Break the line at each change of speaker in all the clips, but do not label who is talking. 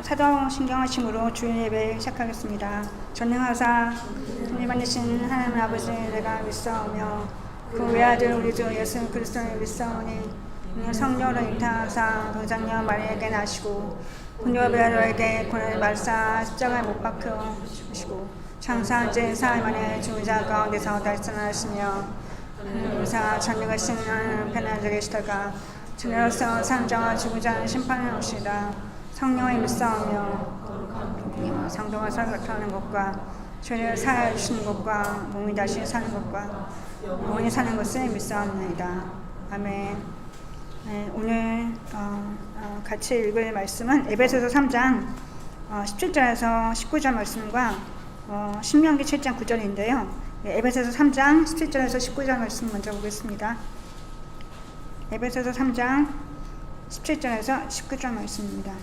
사도신경하심으로 주일 예배 시작하겠습니다. 전능하사 전능받으신 하나님 아버지 내가 믿사오며 그 외아들 우리 주 예수 그리스도를 믿사오니 성령으로 인타하사 동장녀 마리아에게 나시고 본디오 빌라도에게 고난을 받으사 십자가에 못 박혀 죽으시고 장사한 지 사흘 만에 죽은 자 가운데서 달성하시며 의사 전능하신 하나님 편안하게 계시다가 주님으로서 산자와 죽은 자는 심판을 오시다. 성령을 믿사오며 상도가 살아가는 것과 죄를 사하여 주시는 것과 몸이 다시 사는 것과 영원히 사는 것을 믿사옵나이다. 아멘. 네, 오늘 같이 읽을 말씀은 에베소서 3장 17절에서 19절 말씀과 신명기 7장 9절인데요. 에베소서 3장 17절에서 19절 말씀 먼저 보겠습니다. 에베소서 3장 17절에서 19절 말씀입니다.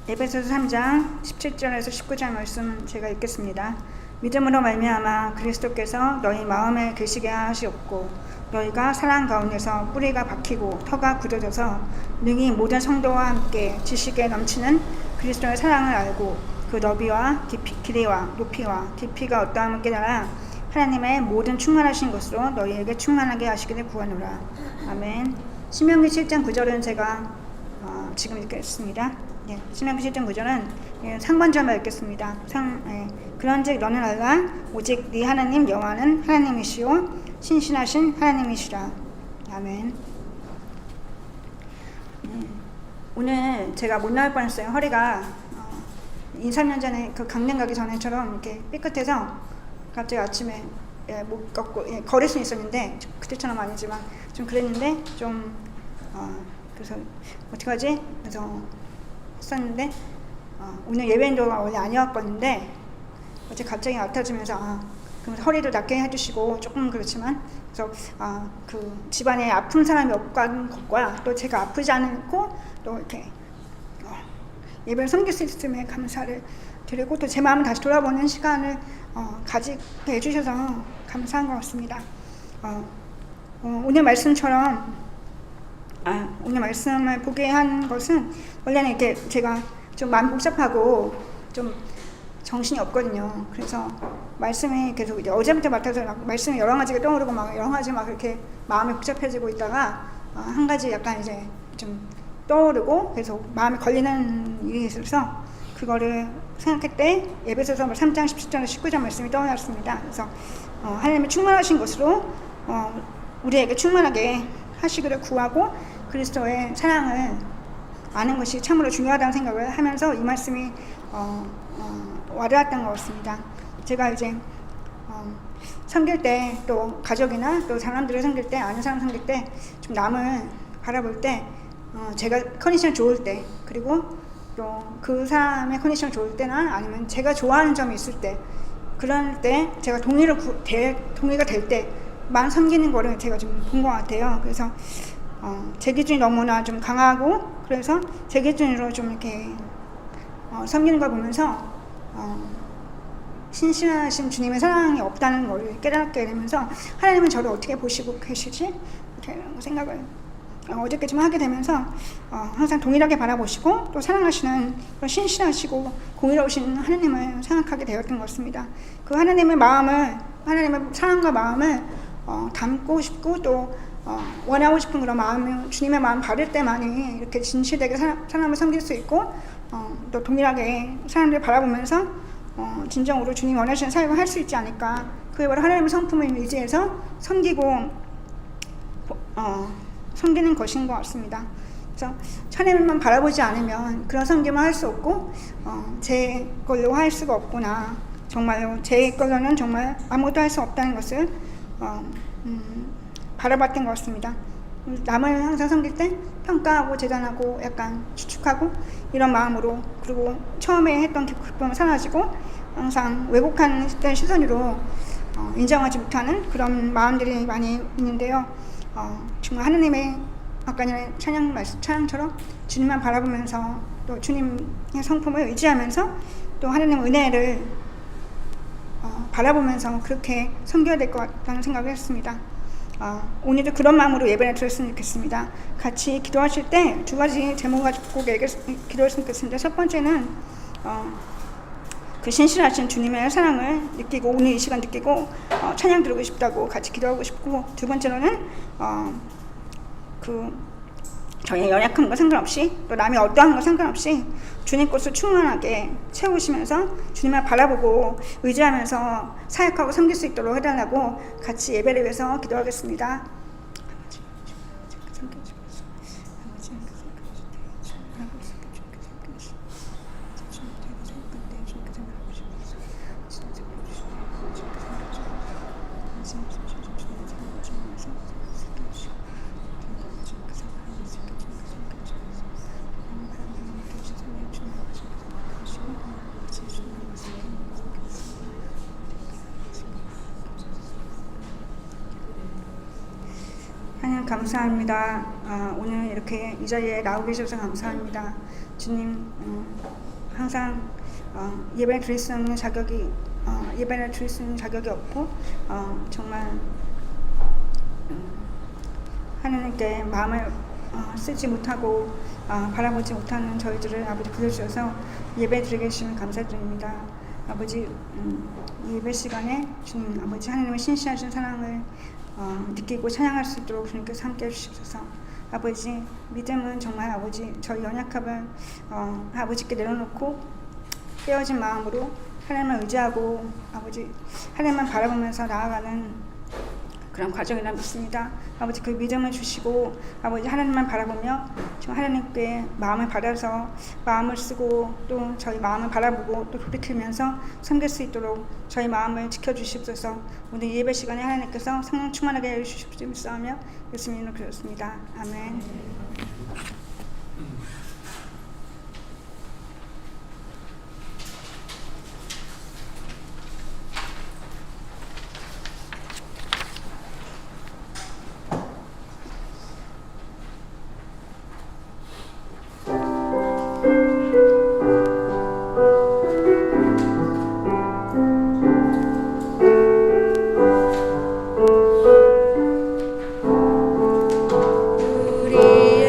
에베소서 3장 17절에서 19절 말씀 제가 읽겠습니다. 믿음으로 말미암아 그리스도께서 너희 마음에 계시게 하시옵고 너희가 사랑 가운데서 뿌리가 박히고 터가 굳어져서 능히 모든 성도와 함께 지식에 넘치는 그리스도의 사랑을 알고 그 너비와 길이와 높이와 깊이가 어떠함을 깨달아 하나님의 모든 충만하신 것으로 너희에게 충만하게 하시기를 구하노라. 아멘. 신명기 7장 9절은 제가 지금 읽겠습니다. 네, 신명기 7장 9절은 상반절만 읽겠습니다. 그런즉 너는 알라 오직 네 하나님 여호와는 하나님이시요 신실하신 하나님이시라. 아멘. 오늘 제가 못 나올 뻔했어요. 허리가 2, 3년 전에 그 강릉 가기 전에처럼 이렇게 삐끗해서 갑자기 아침에 못 걷고 걸을 수는 있었는데 그때처럼 아니지만 좀 그랬는데 좀 그래서 어떡하지? 그래서 했었는데 오늘 예배인도가 원래 아니었거든데 어제 갑자기 아파지면서 그럼 허리도 낫게 해주시고 조금 그렇지만 그래서 그 집안에 아픈 사람이 없는 것과 또 제가 아프지 않고 또 이렇게 예배를 섬길 수 있음에 감사를 드리고 또 제 마음을 다시 돌아보는 시간을 가지게 해주셔서 감사한 것 같습니다. 오늘 말씀처럼 오늘 말씀을 보게 한 것은 원래는 이렇게 제가 좀 마음이 복잡하고 좀 정신이 없거든요. 그래서 말씀이 계속 이제 어제부터 맡아서 말씀이 여러 가지가 떠오르고 막 여러 가지 막 이렇게 마음이 복잡해지고 있다가 한 가지 약간 이제 좀 떠오르고 계속 마음에 걸리는 일이 있어서 그거를 생각할 때 에베소서 3장 17절 19절 말씀이 떠올랐습니다. 그래서 하나님의 충만하신 것으로 우리에게 충만하게 하시기를 구하고 그리스도의 사랑을 아는 것이 참으로 중요하다는 생각을 하면서 이 말씀이 와닿았던 것 같습니다. 제가 이제 섬길 때 또 가족이나 또 사람들을 섬길 때 아는 사람 섬길 때 좀 남을 바라볼 때 제가 컨디션 좋을 때 그리고 또 그 사람의 컨디션 좋을 때나 아니면 제가 좋아하는 점이 있을 때 그럴 때 제가 동의가 될 때만 섬기는 거를 제가 좀 본 것 같아요. 그래서 제 기준이 너무나 좀 강하고 그래서 제 기준으로 좀 이렇게 섬기는 걸 보면서 신실하신 주님의 사랑이 없다는 걸 깨닫게 되면서 하나님은 저를 어떻게 보시고 계시지? 이렇게 생각을 어저께 좀 하게 되면서 항상 동일하게 바라보시고 또 사랑하시는 신실하시고 공의로우신 하나님을 생각하게 되었던 것 같습니다. 그 하나님의 사랑과 마음을 담고 싶고 또 원하고 싶은 그런 마음을 주님의 마음 받을 때만이 이렇게 진실되게 사람을 섬길 수 있고 또 동일하게 사람들을 바라보면서 진정으로 주님 원하시는 삶을 할 수 있지 않을까. 그에 바로 하나님의 성품을 의지해서 섬기는 것인 것 같습니다. 그래서 하나님만 바라보지 않으면 그런 섬김을 할 수 없고 제 걸로 할 수가 없구나. 정말로 제 걸로는 정말 아무것도 할 수 없다는 것을 바라봤던 것 같습니다. 남을 항상 섬길 때 평가하고 재단하고 약간 추측하고 이런 마음으로 그리고 처음에 했던 기쁨은 사라지고 항상 왜곡한 시선으로 인정하지 못하는 그런 마음들이 많이 있는데요. 정말 하나님의 아까 전에 찬양처럼 주님만 바라보면서 또 주님의 성품을 의지하면서 또 하나님의 은혜를 바라보면서 그렇게 섬겨야 될 것 같다는 생각을 했습니다. 오늘도 그런 마음으로 예배를 드렸으면 좋겠습니다. 같이 기도하실 때 두 가지 제목을 가지고 꼭 기도했으면 좋겠습니다. 첫 번째는 그 신실하신 주님의 사랑을 느끼고 오늘 이 시간 느끼고 찬양 드리고 싶다고 같이 기도하고 싶고, 두 번째로는 저희의 연약함과 상관없이 또 남이 어떠한 것 상관없이 주님 것을 충만하게 채우시면서 주님을 바라보고 의지하면서 사역하고 섬길 수 있도록 해달라고 같이 예배를 위해서 기도하겠습니다. 하나님 감사합니다. 오늘 이렇게 이 자리에 나오게 해주셔서 감사합니다. 주님, 항상 예배를 드릴 수 있는 자격이 없고 정말 하나님께 마음을 쓰지 못하고 바라보지 못하는 저희들을 아버지 부여주셔서 예배 드리게 해주시면 감사드립니다. 아버지, 이 예배 시간에 주님 아버지 하나님의 신실하신 사랑을 느끼고 찬양할 수 있도록 주님께서 함께 해주시옵소서. 아버지, 믿음은 정말 아버지 저희 연약함을 아버지께 내려놓고 깨어진 마음으로 하나님을 의지하고 아버지 하나님만 바라보면서 나아가는 그런 과정이라 믿습니다. 아버지, 그 믿음을 주시고 아버지 하나님만 바라보며 지금 하나님께 마음을 받아서 마음을 쓰고 또 저희 마음을 바라보고 또 돌이키면서 섬길 수 있도록 저희 마음을 지켜주시옵소서. 오늘 예배 시간에 하나님께서 성령 충만하게 해주시옵소서 믿사오며 예수님으로 기도했습니다. 아멘.
우리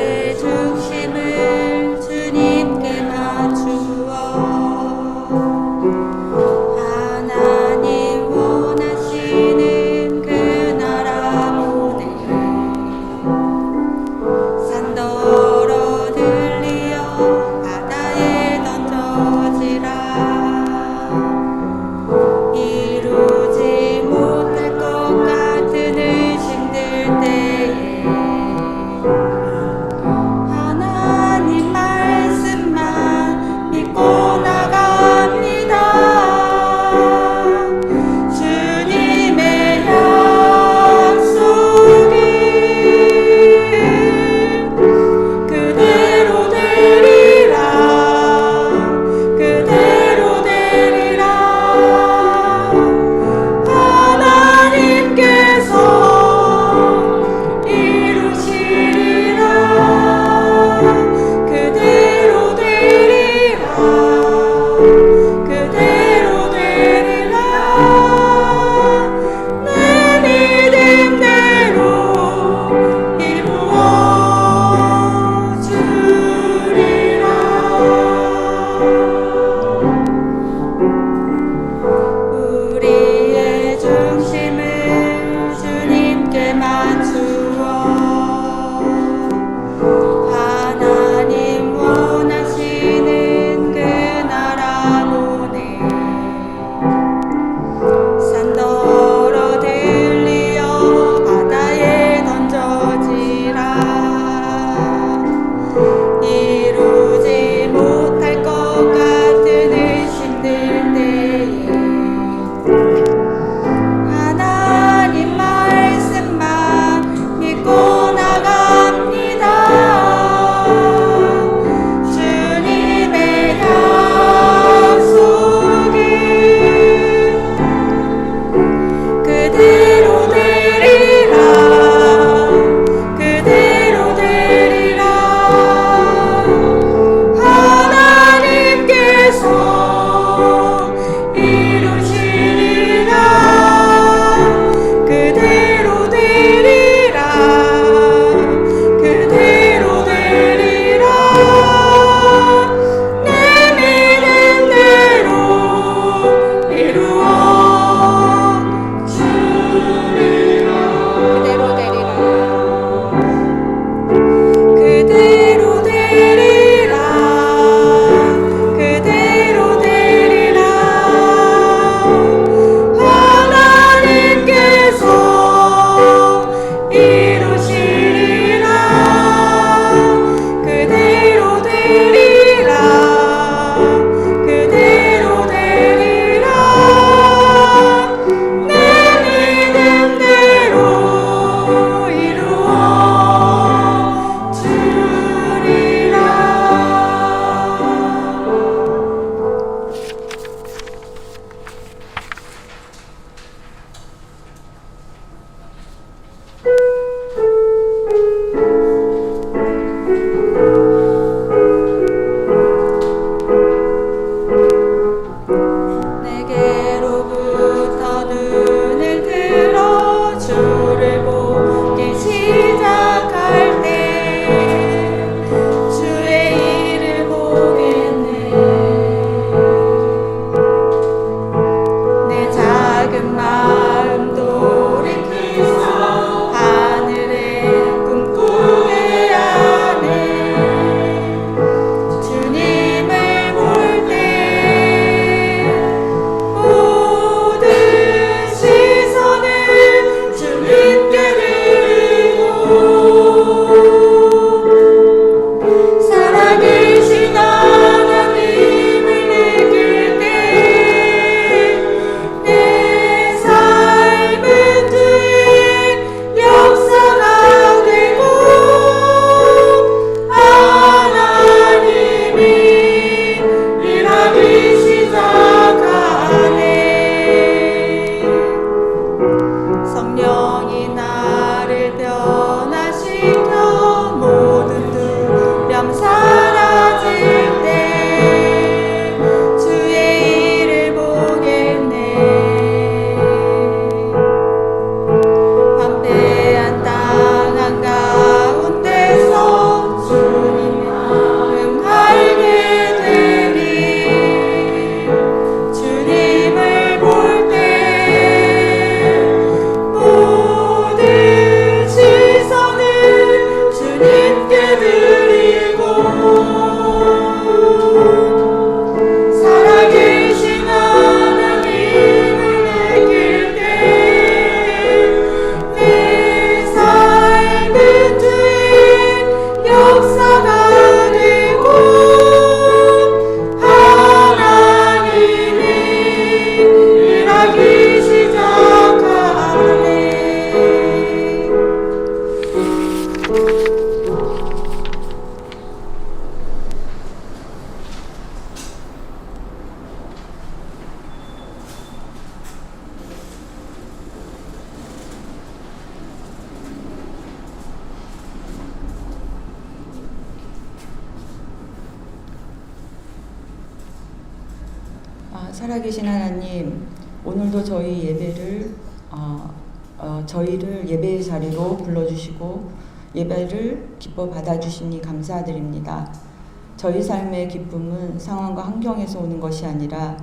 살아계신 하나님, 오늘도 저희 예배를 저희를 예배의 자리로 불러주시고 예배를 기뻐 받아주시니 감사드립니다. 저희 삶의 기쁨은 상황과 환경에서 오는 것이 아니라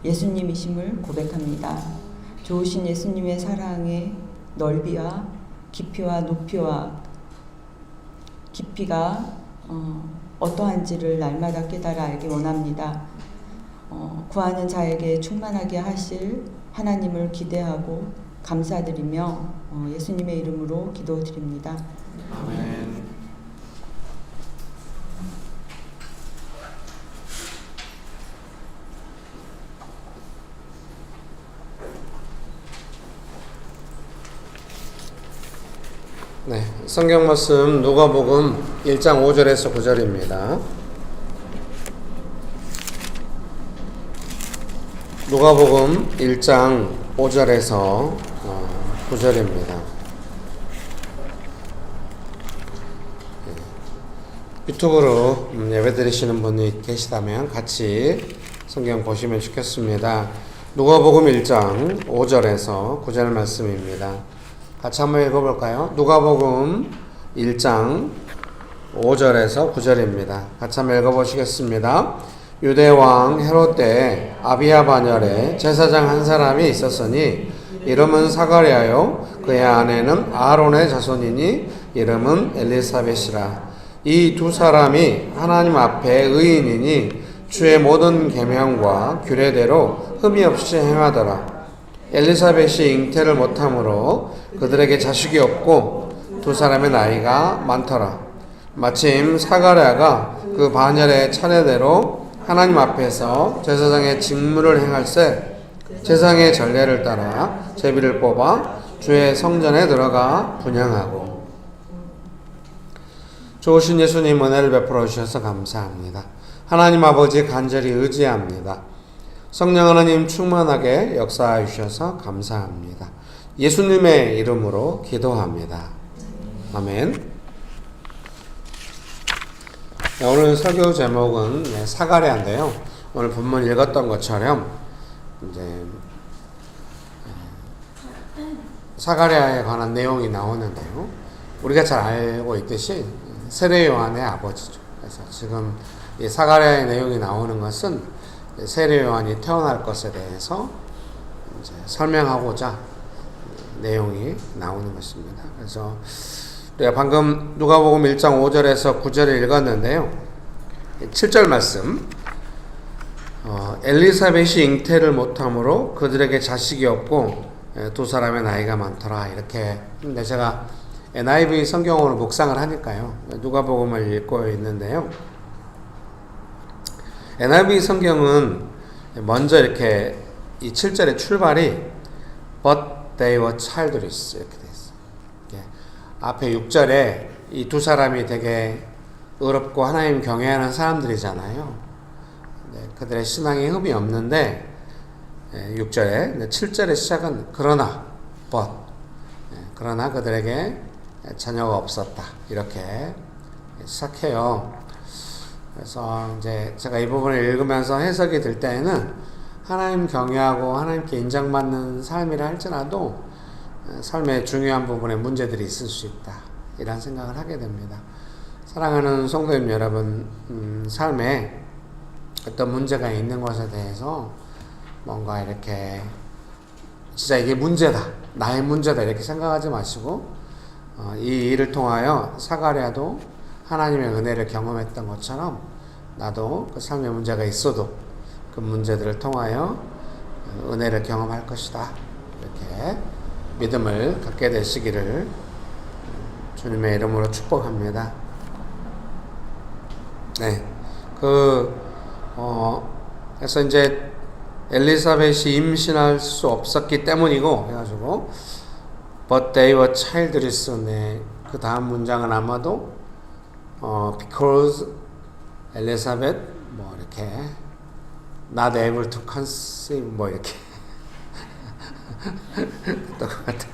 예수님이심을 고백합니다. 좋으신 예수님의 사랑의 넓이와 깊이와 높이와 깊이가 어떠한지를 날마다 깨달아 알기 원합니다. 구하는 자에게 충만하게 하실 하나님을 기대하고 감사드리며 예수님의 이름으로 기도드립니다.
아멘. 네, 성경 말씀 누가복음 1장 5절에서 9절입니다. 누가복음 1장 5절에서 9절입니다. 유튜브로 예배 드리시는 분이 계시다면 같이 성경 보시면 좋겠습니다. 누가복음 1장 5절에서 9절 말씀입니다. 같이 한번 읽어볼까요? 누가복음 1장 5절에서 9절입니다. 같이 한번 읽어보시겠습니다. 유대왕 헤롯 때 아비야 반열에 제사장 한 사람이 있었으니 이름은 사가랴요 그의 아내는 아론의 자손이니 이름은 엘리사벳이라. 이 두 사람이 하나님 앞에 의인이니 주의 모든 계명과 규례대로 흠이 없이 행하더라. 엘리사벳이 잉태를 못하므로 그들에게 자식이 없고 두 사람의 나이가 많더라. 마침 사가랴가 그 반열의 차례대로 하나님 앞에서 제사장의 직무를 행할새 제사장의 전례를 따라 제비를 뽑아 주의 성전에 들어가 분향하고. 좋으신 예수님 은혜를 베풀어 주셔서 감사합니다. 하나님 아버지 간절히 의지합니다. 성령 하나님 충만하게 역사해 주셔서 감사합니다. 예수님의 이름으로 기도합니다. 아멘. 오늘 설교 제목은 사가랴인데요. 오늘 본문 읽었던 것처럼 이제 사가랴에 관한 내용이 나오는데요. 우리가 잘 알고 있듯이 세례 요한의 아버지죠. 그래서 지금 이 사가랴의 내용이 나오는 것은 세례 요한이 태어날 것에 대해서 이제 설명하고자 내용이 나오는 것입니다. 그래서 우리가 방금 누가복음 1장 5절에서 9절을 읽었는데요. 7절 말씀. 엘리사벳이 잉태를 못하므로 그들에게 자식이 없고 두 사람의 나이가 많더라. 이렇게. 근데 제가 NIV 성경으로 묵상을 하니까요. 누가복음을 읽고 있는데요. NIV 성경은 먼저 이렇게 이 7절의 출발이 But they were childless 이렇게 돼 있어요. 앞에 6절에 이 두 사람이 되게 의롭고 하나님 경외하는 사람들이잖아요. 그들의 신앙에 흠이 없는데 6절에 7절의 시작은 그러나 but 그러나 그들에게 자녀가 없었다 이렇게 시작해요. 그래서 이제 제가 이 부분을 읽으면서 해석이 될 때에는 하나님 경외하고 하나님께 인정받는 삶이라 할지라도 삶의 중요한 부분에 문제들이 있을 수 있다 이런 생각을 하게 됩니다. 사랑하는 성도님 여러분, 삶에 어떤 문제가 있는 것에 대해서 뭔가 이렇게 진짜 이게 문제다, 나의 문제다 이렇게 생각하지 마시고 이 일을 통하여 사가랴도 하나님의 은혜를 경험했던 것처럼 나도 그 삶의 문제가 있어도 그 문제들을 통하여 은혜를 경험할 것이다. 이렇게 믿음을 갖게 되시기를 주님의 이름으로 축복합니다. 네. 그래서 이제 엘리사벳이 임신할 수 없었기 때문이고 해가지고 But they were childless. 네. 그 다음 문장은 아마도 because Elizabeth 뭐 이렇게 not able to conceive 뭐 이렇게 똑같아.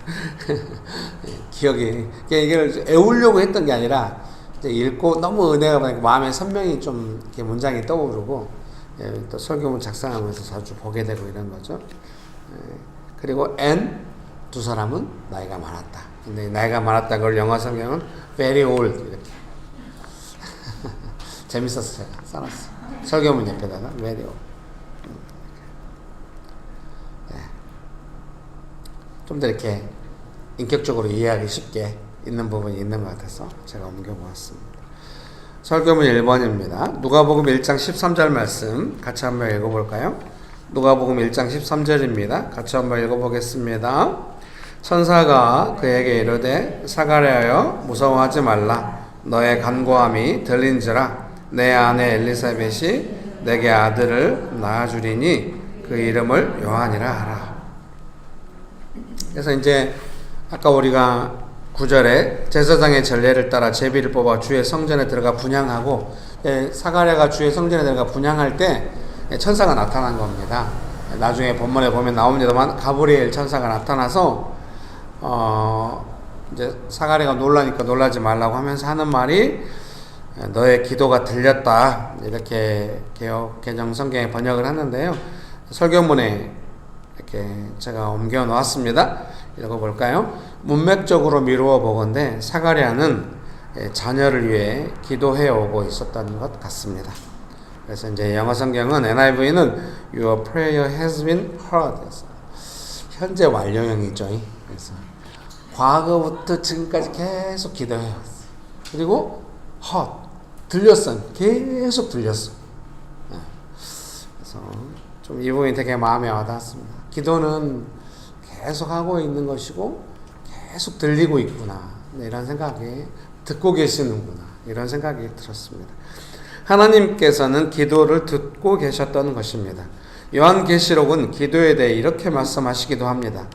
기억이 이걸 애우려고 했던 게 아니라 이제 읽고 너무 은혜가 많으니까 마음에 선명히 좀 이렇게 문장이 떠오르고 또 설교문 작성하면서 자주 보게 되고 이런 거죠. 그리고 and 두 사람은 나이가 많았다. 근데 나이가 많았다는 걸 영어 성경은 very old 이렇게 재밌었어 제가 써놨어. 설교문 옆에다가 very old. 좀 더 이렇게 인격적으로 이해하기 쉽게 있는 부분이 있는 것 같아서 제가 옮겨보았습니다. 설교문 1번입니다. 누가복음 1장 13절 말씀 같이 한번 읽어볼까요? 누가복음 1장 13절입니다. 같이 한번 읽어보겠습니다. 천사가 그에게 이르되 사가랴여 무서워하지 말라. 너의 간구함이 들린지라. 내 아내 엘리사벳이 내게 아들을 낳아주리니 그 이름을 요한이라 하라. 그래서 이제 아까 우리가 9절에 제사장의 전례를 따라 제비를 뽑아 주의 성전에 들어가 분향하고, 사가랴가 주의 성전에 들어가 분향할 때 천사가 나타난 겁니다. 나중에 본문에 보면 나옵니다만 가브리엘 천사가 나타나서 이제 사가랴가 놀라니까 놀라지 말라고 하면서 하는 말이 너의 기도가 들렸다, 이렇게 개정 성경에 번역을 하는데요. 설교문에 이렇게 제가 옮겨 놓았습니다. 읽어볼까요? 문맥적으로 미루어 보건대 사가랴는 자녀를 위해 기도해 오고 있었던 것 같습니다. 그래서 이제 영어 성경은 NIV는 Your prayer has been heard. 현재 완료형이죠. 그래서 과거부터 지금까지 계속 기도해 왔어. 그리고 heard, 들렸어. 계속 들렸어. 그래서 좀 이 부분이 되게 마음에 와닿았습니다. 기도는 계속 하고 있는 것이고 계속 들리고 있구나, 이런 생각이, 듣고 계시는구나, 이런 생각이 들었습니다. 하나님께서는 기도를 듣고 계셨던 것입니다. 요한계시록은 기도에 대해 이렇게 말씀하시기도 합니다.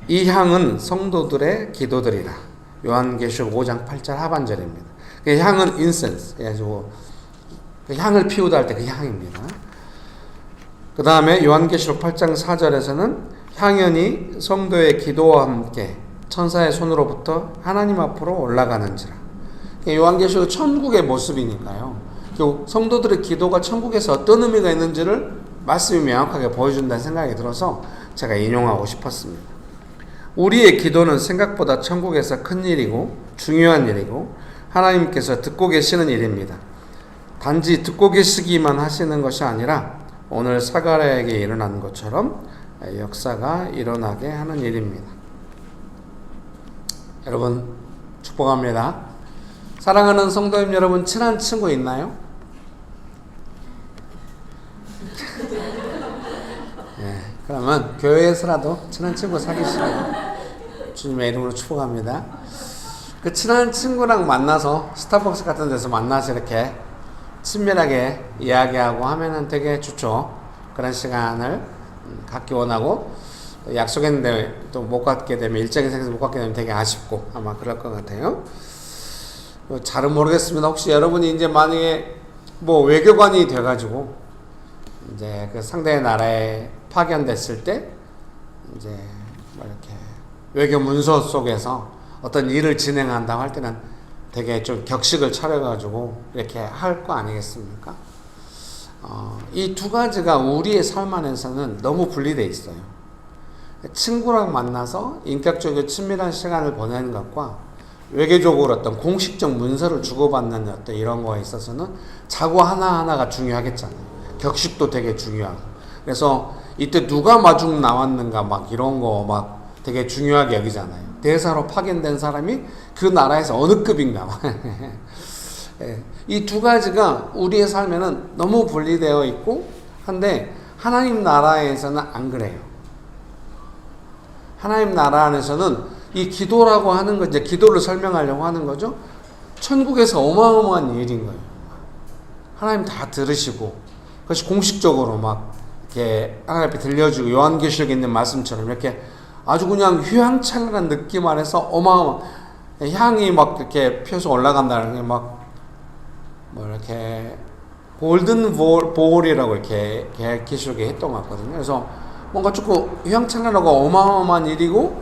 이 향은 성도들의 기도들이라. 요한계시록 5장 8절 하반절입니다. 그 향은 인센스, 그래가지고 그 향을 피우다 할 때 그 향입니다. 그 다음에 요한계시록 8장 4절에서는 향연이 성도의 기도와 함께 천사의 손으로부터 하나님 앞으로 올라가는지라. 요한계시록 천국의 모습이니까요. 성도들의 기도가 천국에서 어떤 의미가 있는지를 말씀이 명확하게 보여준다는 생각이 들어서 제가 인용하고 싶었습니다. 우리의 기도는 생각보다 천국에서 큰 일이고 중요한 일이고 하나님께서 듣고 계시는 일입니다. 단지 듣고 계시기만 하시는 것이 아니라 오늘 사가랴에게 일어난 것처럼 역사가 일어나게 하는 일입니다. 여러분 축복합니다. 사랑하는 성도님 여러분, 친한 친구 있나요? 그러면 교회에서라도 친한 친구 사귀시라고 주님의 이름으로 축복합니다. 그 친한 친구랑 만나서 스타벅스 같은 데서 만나서 이렇게 친밀하게 이야기하고 하면은 되게 좋죠. 그런 시간을 갖기 원하고, 약속했는데 또 못 갖게 되면, 일정이 생겨서 못 갖게 되면 되게 아쉽고 아마 그럴 것 같아요. 잘은 모르겠습니다. 혹시 여러분이 이제 만약에 뭐 외교관이 돼가지고 이제 그 상대의 나라에 파견됐을 때 이제 뭐 이렇게 외교 문서 속에서 어떤 일을 진행한다고 할 때는 되게 좀 격식을 차려가지고 이렇게 할 거 아니겠습니까? 이 두 가지가 우리의 삶 안에서는 너무 분리되어 있어요. 친구랑 만나서 인격적이고 친밀한 시간을 보내는 것과 외교적으로 어떤 공식적 문서를 주고받는 어떤 이런 거에 있어서는 자고 하나하나가 중요하겠잖아요. 격식도 되게 중요하고. 그래서 이때 누가 마중 나왔는가 막 이런 거 막 되게 중요하게 여기잖아요. 대사로 파견된 사람이 그 나라에서 어느 급인가. 이 두 가지가 우리의 삶에는 너무 분리되어 있고 한데 하나님 나라에서는 안 그래요. 하나님 나라 안에서는 이 기도라고 하는 거, 이제 기도를 설명하려고 하는 거죠. 천국에서 어마어마한 일인 거예요. 하나님 다 들으시고 그것이 공식적으로 막 이렇게 하나님 앞에 들려주고, 요한계시록에 있는 말씀처럼 이렇게 아주 그냥 휘황찬란한 느낌 안에서 어마어마 향이 막 이렇게 피어서 올라간다는 게 막 뭐 이렇게 골든 볼이라고 이렇게 계시록에 했던 것 같거든요. 그래서 뭔가 조금 휘황찬란하고 어마어마한 일이고,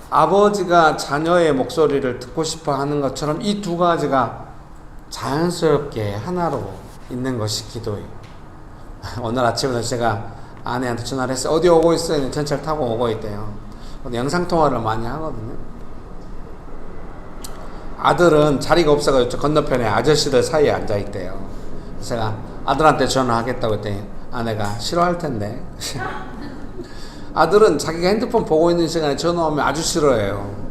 아버지가 자녀의 목소리를 듣고 싶어 하는 것처럼 이 두 가지가 자연스럽게 하나로 있는 것이 기도예요. 오늘 아침에도 제가 아내한테 전화를 했어요. 어디 오고 있어요? 전철 타고 오고 있대요. 영상통화를 많이 하거든요. 아들은 자리가 없어가지고 건너편에 아저씨들 사이에 앉아있대요. 제가 아들한테 전화하겠다고 했더니 아내가 싫어할 텐데. 아들은 자기가 핸드폰 보고 있는 시간에 전화 오면 아주 싫어해요.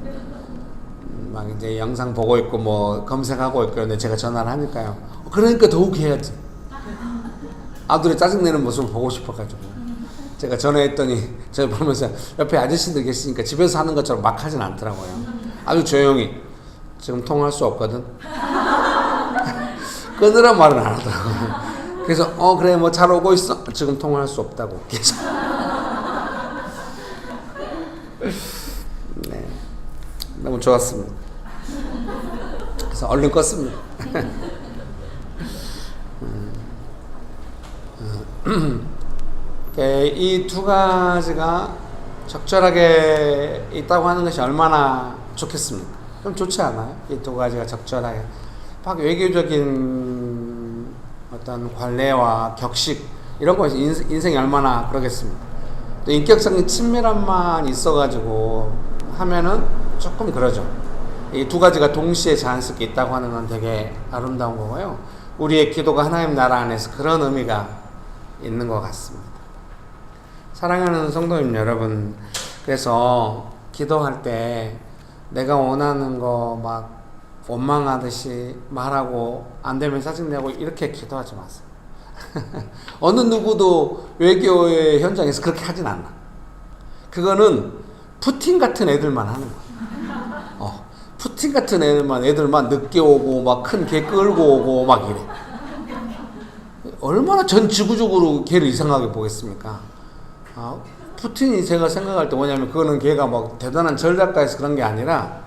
막 이제 영상 보고 있고 뭐 검색하고 있고 근데 제가 전화를 하니까요. 그러니까 더욱 해야지. 아들이 짜증내는 모습을 보고 싶어가지고 제가 전화했더니 저 보면서 옆에 아저씨들 계시니까 집에서 하는 것처럼 막 하진 않더라고요. 아주 조용히 지금 통화할 수 없거든. 끊으란 말은 안 하더라고요. 그래서 그래 뭐 잘 오고 있어. 지금 통화할 수 없다고 계속. 네, 너무 좋았습니다. 그래서 얼른 껐습니다. 이 두 가지가 적절하게 있다고 하는 것이 얼마나 좋겠습니까? 좀 좋지 않아요? 이 두 가지가 적절하게 막 외교적인 어떤 관례와 격식 이런 거 인생이 얼마나 그러겠습니까? 또 인격적인 친밀함만 있어가지고 하면은 조금 그러죠. 이 두 가지가 동시에 자연스럽게 있다고 하는 건 되게 아름다운 거고요. 우리의 기도가 하나님 나라 안에서 그런 의미가 있는 것 같습니다. 사랑하는 성도님 여러분, 그래서 기도할 때 내가 원하는 거 막 원망하듯이 말하고 안 되면 짜증내고 이렇게 기도하지 마세요. 어느 누구도 외교의 현장에서 그렇게 하진 않아. 그거는 푸틴 같은 애들만 하는 거야. 푸틴 같은 애들만 늦게 오고 막 큰 개 끌고 오고 막 이래. 얼마나 전 지구적으로 걔를 이상하게 보겠습니까? 푸틴이 제가 생각할 때 뭐냐면 그거는 걔가 막 대단한 전략가에서 그런 게 아니라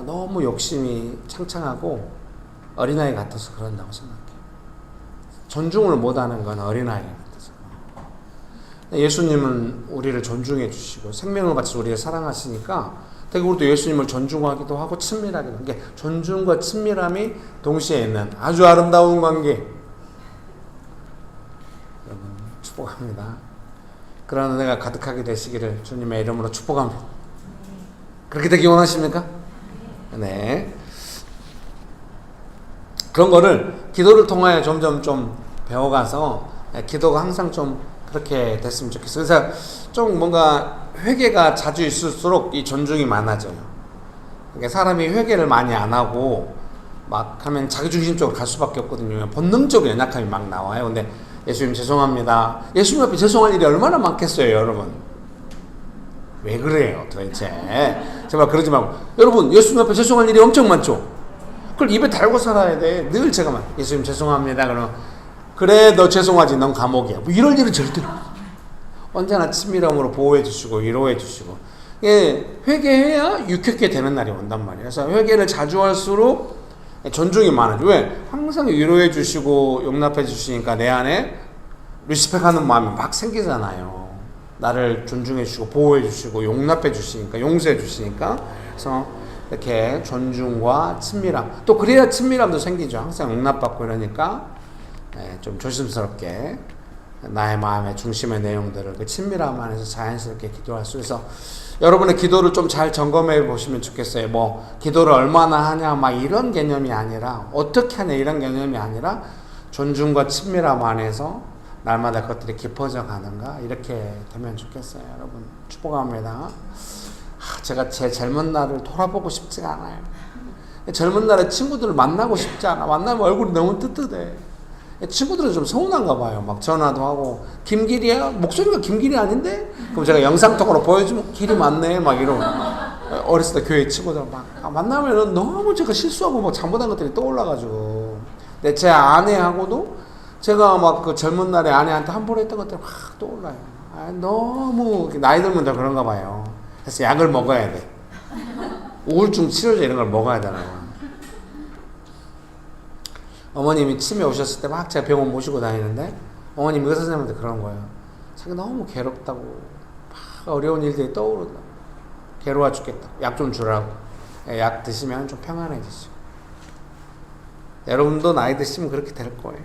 너무 욕심이 창창하고 어린아이 같아서 그런다고 생각해요. 존중을 못하는 건 어린아이 같아서. 예수님은 우리를 존중해 주시고 생명을 바쳐 우리를 사랑하시니까 되게 우리도 예수님을 존중하기도 하고 친밀하기도 하고 존중과 친밀함이 동시에 있는 아주 아름다운 관계. 여러분 축복합니다. 그런 은혜가 가득하게 되시기를 주님의 이름으로 축복합니다. 그렇게 되기 원하십니까? 네. 그런 거를 기도를 통하여 점점 좀 배워가서 기도가 항상 좀 그렇게 됐으면 좋겠어요. 그래서 좀 뭔가 회개가 자주 있을수록 이 존중이 많아져요. 그러니까 사람이 회개를 많이 안 하고 막 하면 자기중심적으로 갈 수밖에 없거든요. 본능적으로 연약함이 막 나와요. 근데 예수님 죄송합니다. 예수님 앞에 죄송할 일이 얼마나 많겠어요, 여러분. 왜 그래요, 도대체? 제발 그러지 말고. 여러분, 예수님 앞에 죄송할 일이 엄청 많죠? 그걸 입에 달고 살아야 돼. 늘 제가 예수님 죄송합니다. 그러면 그래, 너 죄송하지, 넌 감옥이야. 뭐 이럴 일은 절대로. 언제나 친밀함으로 보호해 주시고 위로해 주시고. 회개해야 유쾌하게 되는 날이 온단 말이에요. 그래서 회개를 자주 할수록 존중이 많아요. 왜? 항상 위로해 주시고 용납해 주시니까 내 안에 리스펙하는 마음이 막 생기잖아요. 나를 존중해 주시고 보호해 주시고 용납해 주시니까 용서해 주시니까 그래서 이렇게 존중과 친밀함 또 그래야 친밀함도 생기죠. 항상 용납받고 이러니까 좀 조심스럽게 나의 마음의 중심의 내용들을 그 친밀함 안에서 자연스럽게 기도할 수 있어서 여러분의 기도를 좀 잘 점검해 보시면 좋겠어요. 뭐 기도를 얼마나 하냐 막 이런 개념이 아니라 어떻게 하냐 이런 개념이 아니라 존중과 친밀함 안에서 날마다 그것들이 깊어져 가는가 이렇게 되면 좋겠어요. 여러분 축복합니다. 제가 제 젊은 날을 돌아보고 싶지가 않아요. 젊은 날에 친구들을 만나고 싶지 않아. 만나면 얼굴이 너무 뜨뜻해. 친구들은 좀 서운한가 봐요. 막 전화도 하고 김길이야? 목소리가 김길이 아닌데? 그럼 제가 영상통화로 보여주면 길이 맞네 막 이러고 어렸을 때 교회 친구들 막 만나면 너무 제가 실수하고 막 잘못한 것들이 떠올라가지고 근데 제 아내하고도 제가 막 그 젊은 날에 아내한테 함부로 했던 것들이 확 떠올라요. 너무 나이 들면 더 그런가 봐요. 그래서 약을 먹어야 돼. 우울증 치료제 이런 걸 먹어야 되나요? 어머님이 치매 오셨을 때 막 제가 병원 모시고 다니는데 어머님 의사 선생님한테 그런 거예요. 자기 너무 괴롭다고 막 어려운 일들이 떠오르다. 괴로워 죽겠다. 약 좀 주라고. 약 드시면 좀 평안해지시고. 여러분도 나이 드시면 그렇게 될 거예요.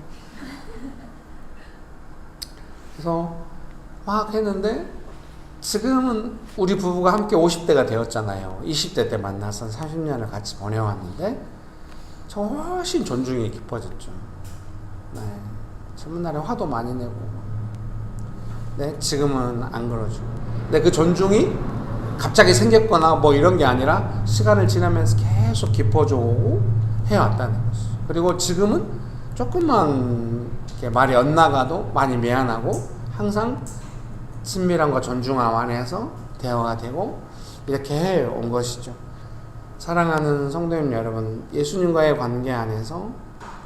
그래서 막 했는데 지금은 우리 부부가 함께 50대가 되었잖아요. 20대 때 만나서 30년을 같이 보내왔는데 저 훨씬 존중이 깊어졌죠. 네. 젊은 날에 화도 많이 내고. 네, 지금은 안 그러죠. 근데 그 존중이 갑자기 생겼거나 뭐 이런 게 아니라 시간을 지나면서 계속 깊어져 오고 해왔다는 거죠. 그리고 지금은 조금만 말이 엇나가도 많이 미안하고 항상 친밀함과 존중함 안에서 대화가 되고 이렇게 해온 것이죠. 사랑하는 성도님 여러분, 예수님과의 관계 안에서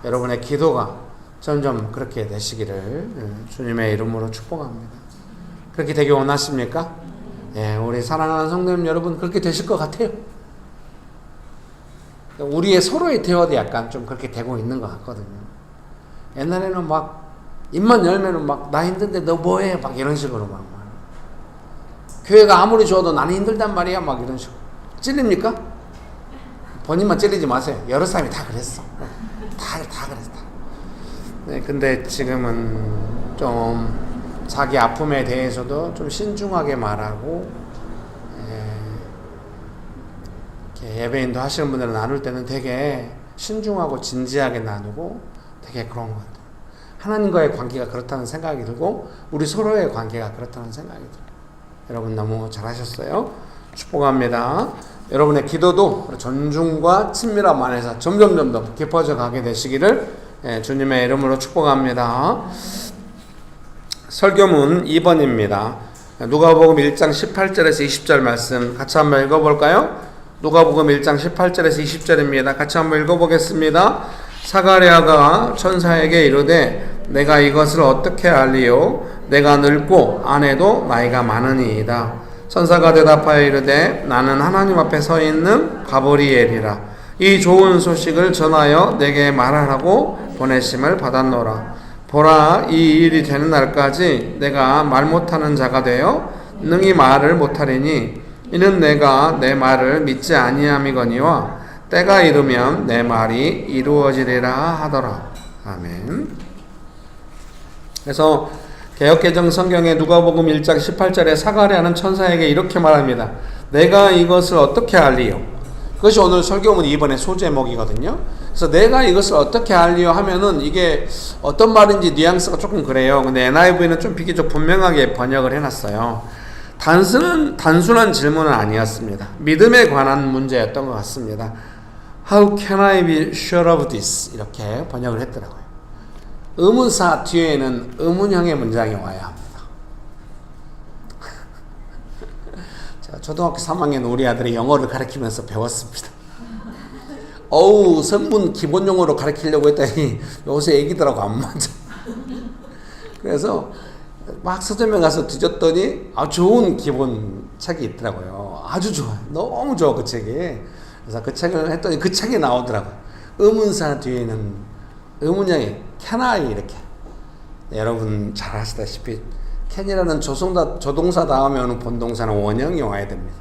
여러분의 기도가 점점 그렇게 되시기를 주님의 이름으로 축복합니다. 그렇게 되기 원하십니까? 예, 우리 사랑하는 성도님 여러분 그렇게 되실 것 같아요. 우리의 서로의 대화도 약간 좀 그렇게 되고 있는 것 같거든요. 옛날에는 막 입만 열면은 막 나 힘든데 너 뭐해? 막 이런 식으로 막 교회가 아무리 좋아도 나는 힘들단 말이야 막 이런 식으로. 찔립니까? 본인만 찔리지 마세요. 여러 사람이 다 그랬어. 다 그랬어. 네, 근데 지금은 좀 자기 아픔에 대해서도 좀 신중하게 말하고, 이렇게 예배인도 하시는 분들은 나눌 때는 되게 신중하고 진지하게 나누고 되게 그런 것 같아요. 하나님과의 관계가 그렇다는 생각이 들고 우리 서로의 관계가 그렇다는 생각이 들어요. 여러분 너무 잘하셨어요. 축복합니다. 여러분의 기도도 존중과 친밀함 안에서 점점 더 깊어져 가게 되시기를 주님의 이름으로 축복합니다. 설교문 2번입니다. 누가복음 1장 18절에서 20절 말씀 같이 한번 읽어볼까요? 누가복음 1장 18절에서 20절입니다. 같이 한번 읽어보겠습니다. 사가랴가 천사에게 이르되 내가 이것을 어떻게 알리요? 내가 늙고 아내도 나이가 많으니이다. 천사가 대답하여 이르되 나는 하나님 앞에 서 있는 가브리엘이라. 이 좋은 소식을 전하여 내게 말하라고 보내심을 받았노라. 보라, 이 일이 되는 날까지 내가 말 못하는 자가 되어 능히 말을 못하리니 이는 내가 내 말을 믿지 아니함이거니와 때가 이르면 내 말이 이루어지리라 하더라. 아멘. 그래서 개역개정 성경의 누가복음 1장 18절에 사가랴는 천사에게 이렇게 말합니다. 내가 이것을 어떻게 알리요? 그것이 오늘 설교문 2번의 소제목이거든요. 그래서 내가 이것을 어떻게 알리요 하면은 이게 어떤 말인지 뉘앙스가 조금 그래요. 근데 NIV는 좀 비교적 분명하게 번역을 해놨어요. 단순한 질문은 아니었습니다. 믿음에 관한 문제였던 것 같습니다. How can I be sure of this? 이렇게 번역을 했더라고요. 의문사 뒤에는 의문형의 문장이 와야 합니다. 제가 초등학교 3학년 우리 아들이 영어를 가르치면서 배웠습니다. 선문 기본 용어로 가르치려고 했더니 요새 애기들하고 안 맞아. 그래서 막 서점에 가서 뒤졌더니 좋은 기본 책이 있더라고요. 아주 좋아요. 너무 좋아 그 책이. 그래서 그 책을 했더니 그 책이 나오더라고요. 의문사 뒤에는 의문형이 can I 이렇게. 여러분 잘 아시다시피 can이라는 조동사 다음에 오는 본동사는 원형이 와야 됩니다.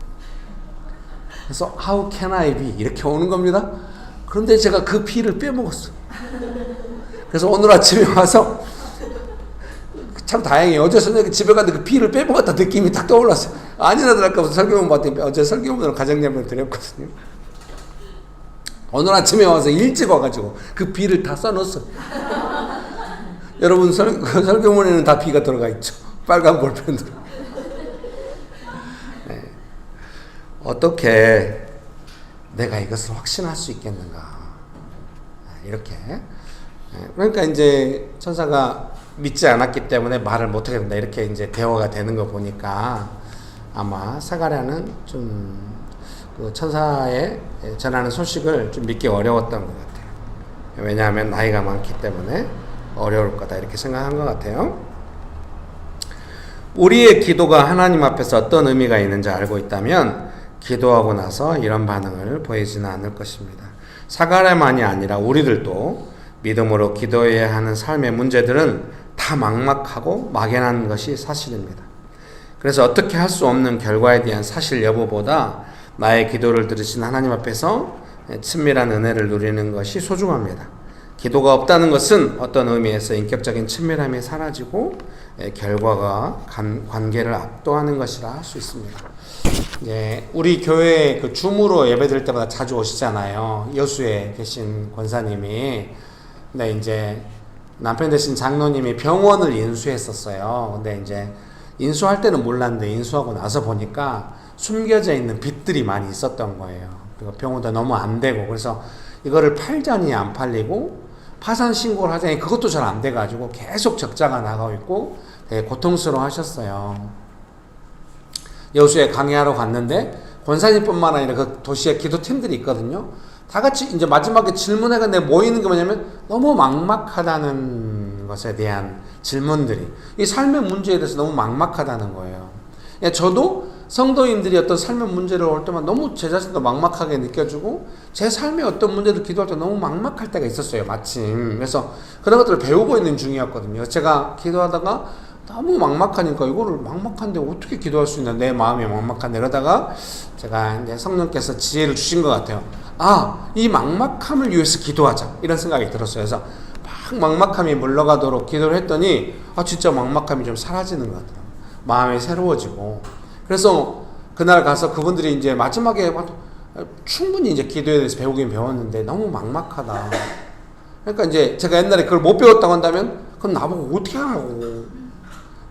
그래서 how can I be 이렇게 오는 겁니다. 그런데 제가 그 B를 빼먹었어요. 그래서 오늘 아침에 와서 참 다행이에요. 어제 저녁에 집에 갔는데 그 B를 빼먹었다 느낌이 딱 떠올랐어요. 아니라도 할까 봐서 설교문 봤더니 어제 설교문으로 가정예배를 드렸거든요. 오늘 아침에 와서 일찍 와가지고 그 B를 다 써놓았어요. 여러분 설교문에는 다 B가 들어가 있죠. 빨간 볼펜으로. 네. 어떻게 내가 이것을 확신할 수 있겠는가. 이렇게. 그러니까 이제 천사가 믿지 않았기 때문에 말을 못하게 된다. 이렇게 이제 대화가 되는 거 보니까 아마 사가랴는 좀 그 천사의 전하는 소식을 좀 믿기 어려웠던 것 같아요. 왜냐하면 나이가 많기 때문에 어려울 거다 이렇게 생각한 것 같아요. 우리의 기도가 하나님 앞에서 어떤 의미가 있는지 알고 있다면 기도하고 나서 이런 반응을 보이지는 않을 것입니다. 사가랴만이 아니라 우리들도 믿음으로 기도해야 하는 삶의 문제들은 다 막막하고 막연한 것이 사실입니다. 그래서 어떻게 할 수 없는 결과에 대한 사실 여부보다 나의 기도를 들으신 하나님 앞에서 친밀한 은혜를 누리는 것이 소중합니다. 기도가 없다는 것은 어떤 의미에서 인격적인 친밀함이 사라지고 결과가 관계를 압도하는 것이라 할 수 있습니다. 우리 교회에 그 줌으로 예배드릴 때마다 자주 오시잖아요. 여수에 계신 권사님이. 근데 이제 남편 되신 장로님이 병원을 인수했었어요. 근데 이제 인수할 때는 몰랐는데 인수하고 나서 보니까 숨겨져 있는 빚들이 많이 있었던 거예요. 그리고 병원도 너무 안 되고, 그래서 이거를 팔자니 안 팔리고 파산 신고를 하자니 그것도 잘 안 돼가지고 계속 적자가 나가고 있고 되게 고통스러워 하셨어요. 여수에 강의하러 갔는데 권사님뿐만 아니라 그 도시에 기도팀들이 있거든요. 다 같이 이제 마지막에 질문회가 모이는 게 뭐냐면 너무 막막하다는 것에 대한 질문들이, 이 삶의 문제에 대해서 너무 막막하다는 거예요. 저도 성도인들이 어떤 삶의 문제를 올 때만 너무 제 자신도 막막하게 느껴지고 제 삶의 어떤 문제를 기도할 때 너무 막막할 때가 있었어요, 마침. 그래서 그런 것들을 배우고 있는 중이었거든요. 제가 기도하다가 너무 막막하니까 이거를 막막한데 어떻게 기도할 수 있나, 내 마음이 막막한데, 그러다가 제가 이제 성령께서 지혜를 주신 것 같아요. 이 막막함을 위해서 기도하자, 이런 생각이 들었어요. 그래서 막 막막함이 물러가도록 기도를 했더니 진짜 막막함이 좀 사라지는 것 같아요. 마음이 새로워지고. 그래서 그날 가서 그분들이 이제 마지막에 충분히 이제 기도에 대해서 배우긴 배웠는데 너무 막막하다. 그러니까 이제 제가 옛날에 그걸 못 배웠다고 한다면 그럼 나보고 어떻게 하라고,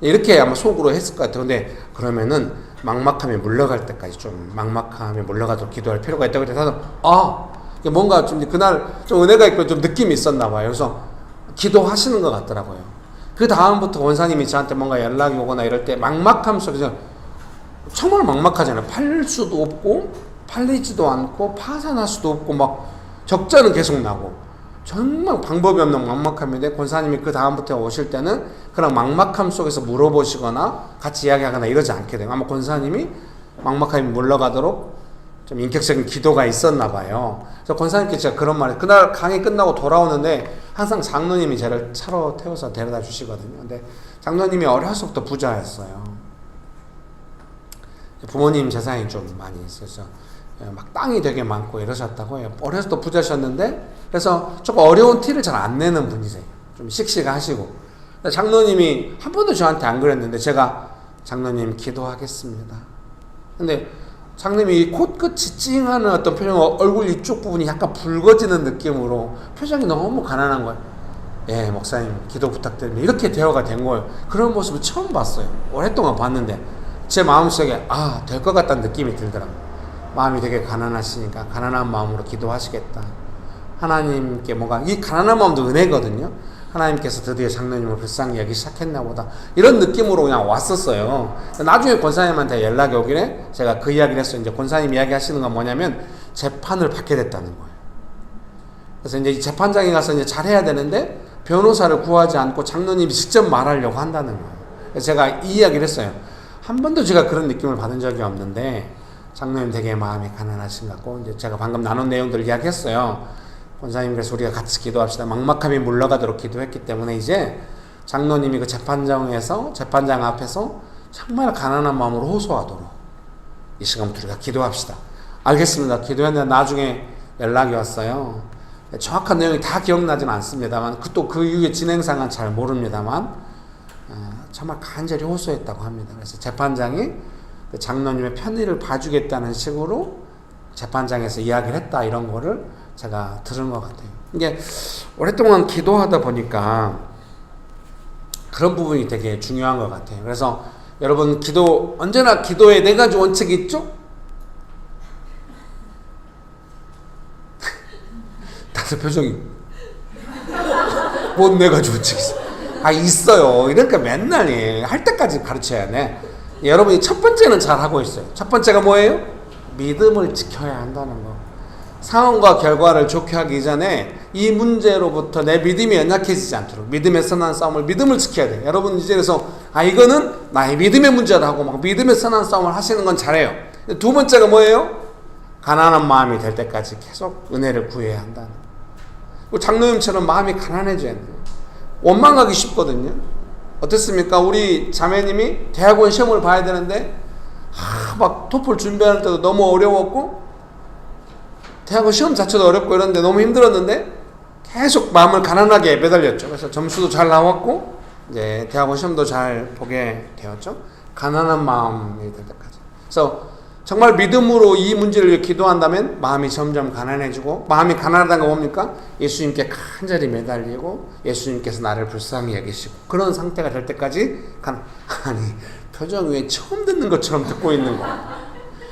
이렇게 아마 속으로 했을 것 같아요. 근데 그러면은 막막함이 물러갈 때까지 좀 막막함이 물러가도록 기도할 필요가 있다고 해서 뭔가 좀 그날 좀 은혜가 있고 좀 느낌이 있었나 봐요. 그래서 기도하시는 것 같더라고요. 그 다음부터 원사님이 저한테 뭔가 연락이 오거나 이럴 때 막막함 속에서, 정말 막막하잖아요. 팔 수도 없고 팔리지도 않고 파산할 수도 없고 막 적자는 계속 나고 정말 방법이 없는 막막함인데, 권사님이 그 다음부터 오실 때는 그런 막막함 속에서 물어보시거나 같이 이야기하거나 이러지 않게 돼요. 아마 권사님이 막막함이 물러가도록 좀 인격적인 기도가 있었나 봐요. 그래서 권사님께 제가 그런 말을, 그날 강의 끝나고 돌아오는데 항상 장로님이 저를 차로 태워서 데려다 주시거든요. 근데 장로님이 어려서부터 부자였어요. 부모님 재산이 좀 많이 있어서 막 땅이 되게 많고 이러셨다고 해요. 어려서부터 부자셨는데, 그래서 조금 어려운 티를 잘 안 내는 분이세요. 좀 씩씩하시고. 장로님이 한 번도 저한테 안 그랬는데 제가 장로님 기도하겠습니다. 근데 장로님이 코끝이 찡하는 어떤 표정, 얼굴 이쪽 부분이 약간 붉어지는 느낌으로 표정이 너무 가난한 거예요. 예, 목사님 기도 부탁드립니다. 이렇게 대화가 된 거예요. 그런 모습을 처음 봤어요. 오랫동안 봤는데 제 마음속에 될 것 같다는 느낌이 들더라고요. 마음이 되게 가난하시니까 가난한 마음으로 기도하시겠다. 하나님께 뭔가, 이 가난한 마음도 은혜거든요. 하나님께서 드디어 장로님을 불쌍히 여기 시작했나 보다, 이런 느낌으로 그냥 왔었어요. 나중에 권사님한테 연락이 오길래 제가 그 이야기를 했어요. 이제 권사님 이야기 하시는 건 뭐냐면 재판을 받게 됐다는 거예요. 그래서 이제 이 재판장에 가서 이제 잘해야 되는데 변호사를 구하지 않고 장로님이 직접 말하려고 한다는 거예요. 그래서 제가 이 이야기를 했어요. 한 번도 제가 그런 느낌을 받은 적이 없는데 장로님 되게 마음이 가난하신 것 같고, 이제 제가 방금 나눈 내용들을 이야기했어요. 권사님, 그래서 우리가 같이 기도합시다. 막막함이 물러가도록 기도했기 때문에 이제 장로님이 그 재판장 앞에서 정말 가난한 마음으로 호소하도록 이 시간부터 우리가 기도합시다. 알겠습니다. 기도했는데 나중에 연락이 왔어요. 정확한 내용이 다 기억나지는 않습니다만, 또 그 이후의 진행상은 잘 모릅니다만 정말 간절히 호소했다고 합니다. 그래서 재판장이 그 장로님의 편의를 봐주겠다는 식으로 재판장에서 이야기를 했다, 이런 거를 제가 들은 것 같아요. 이게 오랫동안 기도하다 보니까 그런 부분이 되게 중요한 것 같아요. 그래서 여러분, 언제나 기도에 4가지 원칙이 있죠? 다들 표정이 뭔 4가지 원칙이 있어? 있어요. 이러니까 맨날 할 때까지 가르쳐야 돼. 여러분이 첫 번째는 잘 하고 있어요. 첫 번째가 뭐예요? 믿음을 지켜야 한다는 거. 상황과 결과를 좋게 하기 이전에 이 문제로부터 내 믿음이 연약해지지 않도록 믿음의 선한 싸움을, 믿음을 지켜야 돼. 여러분 이제 그래서 이거는 나의 믿음의 문제다 하고 막 믿음의 선한 싸움을 하시는 건 잘해요. 두 번째가 뭐예요? 가난한 마음이 될 때까지 계속 은혜를 구해야 한다는 거. 장로님처럼 마음이 가난해져야 돼요. 원망하기 쉽거든요. 어땠습니까? 우리 자매님이 대학원 시험을 봐야 되는데 막 토플 준비할 때도 너무 어려웠고 대학원 시험 자체도 어렵고 이런데 너무 힘들었는데 계속 마음을 가난하게 매달렸죠. 그래서 점수도 잘 나왔고 이제 대학원 시험도 잘 보게 되었죠. 가난한 마음이 될 때까지. 그래서 정말 믿음으로 이 문제를 기도한다면 마음이 점점 가난해지고, 마음이 가난하다는 건 뭡니까? 예수님께 간절히 매달리고 예수님께서 나를 불쌍히 여기시고 그런 상태가 될 때까지 아니 표정 위에 처음 듣는 것처럼 듣고 있는 거.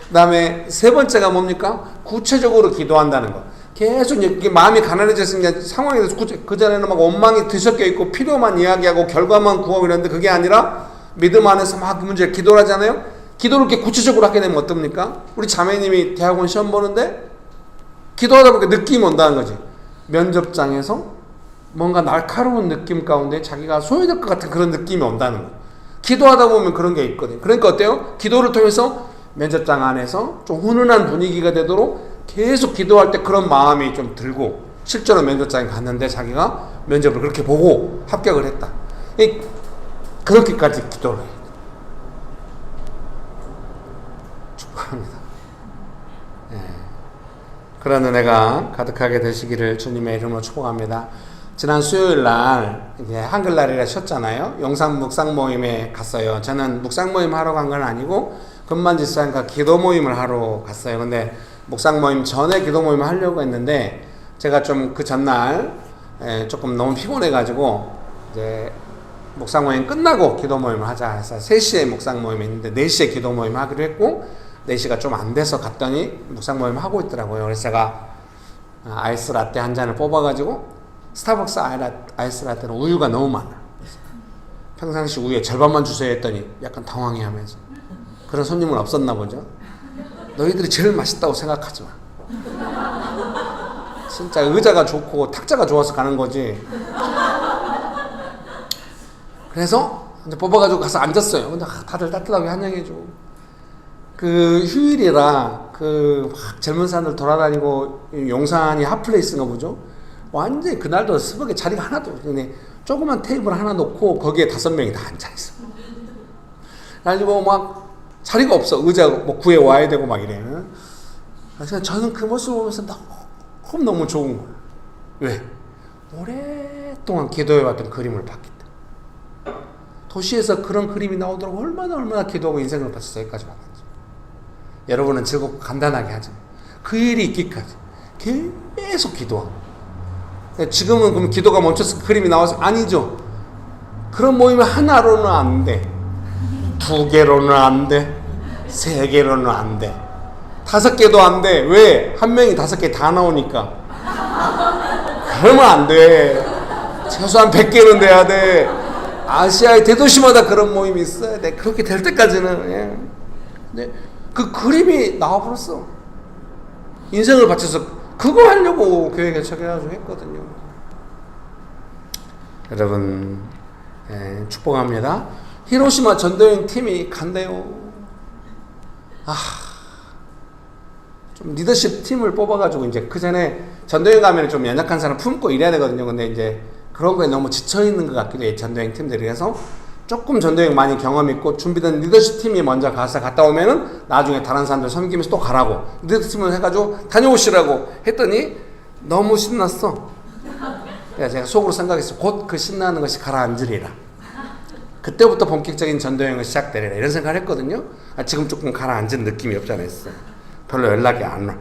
그 다음에 세 번째가 뭡니까? 구체적으로 기도한다는 거. 계속 이게 마음이 가난해졌으니까 상황에 대해서 그전에는 막 원망이 뒤섞여 있고 필요만 이야기하고 결과만 구하고 이랬는데, 그게 아니라 믿음 안에서 막 문제를 기도를 하잖아요. 기도를 이렇게 구체적으로 하게 되면 어떻습니까? 우리 자매님이 대학원 시험 보는데 기도하다 보니까 느낌이 온다는 거지. 면접장에서 뭔가 날카로운 느낌 가운데 자기가 소외될 것 같은 그런 느낌이 온다는 거. 기도하다 보면 그런 게 있거든요. 그러니까 어때요? 기도를 통해서 면접장 안에서 좀 훈훈한 분위기가 되도록 계속 기도할 때 그런 마음이 좀 들고, 실제로 면접장에 갔는데 자기가 면접을 그렇게 보고 합격을 했다. 그렇게까지 기도를 해요. 축복합니다. 예. 그런 은혜가 가득하게 되시기를 주님의 이름으로 축복합니다. 지난 수요일 날 이제 한글날이라 쉬었잖아요. 영상 묵상 모임에 갔어요. 저는 묵상 모임 하러 간 건 아니고 금만지사님과 기도 모임을 하러 갔어요. 근데 묵상 모임 전에 기도 모임을 하려고 했는데 제가 좀 그 전날 조금 너무 피곤해가지고 이제 묵상 모임 끝나고 기도 모임을 하자 해서 3시에 묵상 모임이 있는데 4시에 기도 모임 하기로 했고, 4시가 좀 안 돼서 갔더니 묵상 모임 하고 있더라고요. 그래서 제가 아이스 라떼 한 잔을 뽑아가지고, 스타벅스 아이스 라떼는 우유가 너무 많아. 평상시 우유의 절반만 주세요 했더니 약간 당황해 하면서, 그런 손님은 없었나 보죠. 너희들이 제일 맛있다고 생각하지 마. 진짜 의자가 좋고 탁자가 좋아서 가는 거지. 그래서 이제 뽑아가지고 가서 앉았어요. 근데 다들 따뜻하게 환영해주고, 그 휴일이라 그 막 젊은 사람들 돌아다니고, 용산이 핫플레이스인가 보죠. 완전히 그날도 스벅에 자리가 하나도 없어요. 조그만 테이블 하나 놓고 거기에 5명이 다 앉아있어. 그래가지고 막 자리가 없어. 의자 뭐 구해 와야 되고 막 이래. 그래서 저는 그 모습을 보면서 너무 좋은 거예요. 왜? 오랫동안 기도해왔던 그림을 봤기 때문에. 도시에서 그런 그림이 나오더라고. 얼마나 기도하고 인생을 바쳐서 여기까지 왔는지. 여러분은 즐겁고 간단하게 하죠. 그 일이 있기까지 계속 기도하고. 지금은 그럼 기도가 멈춰서 그림이 나와서 아니죠. 그런 모임이 하나로는 안 돼. 2개로는 안 돼. 3개로는 안 돼. 5개도 안 돼. 왜? 한 명이 5개 다 나오니까. 그러면 안 돼. 최소한 100개는 돼야 돼. 아시아의 대도시마다 그런 모임이 있어야 돼. 그렇게 될 때까지는. 예. 근데 그 그림이 나와버렸어. 인생을 바쳐서 그거 하려고 교회 개척해가지고 했거든요. 여러분, 예, 축복합니다. 히로시마 전도여행 팀이 간대요. 좀 리더십 팀을 뽑아가지고, 이제 그 전에 전도여행 가면 좀 연약한 사람 품고 일해야 되거든요. 근데 이제 그런 거에 너무 지쳐있는 것 같기도 해요. 전도여행 팀들이. 그래서 조금 전도여행 많이 경험 있고 준비된 리더십 팀이 먼저 가서 갔다 오면은 나중에 다른 사람들 섬기면서 또 가라고 리더십 팀을 해가지고 다녀오시라고 했더니 너무 신났어. 그래서 제가 속으로 생각했어요. 곧 그 신나는 것이 가라앉으리라. 그때부터 본격적인 전도여행이 시작되리라 이런 생각을 했거든요. 지금 조금 가라앉은 느낌이 없지 않아 있어. 별로 연락이 안 와.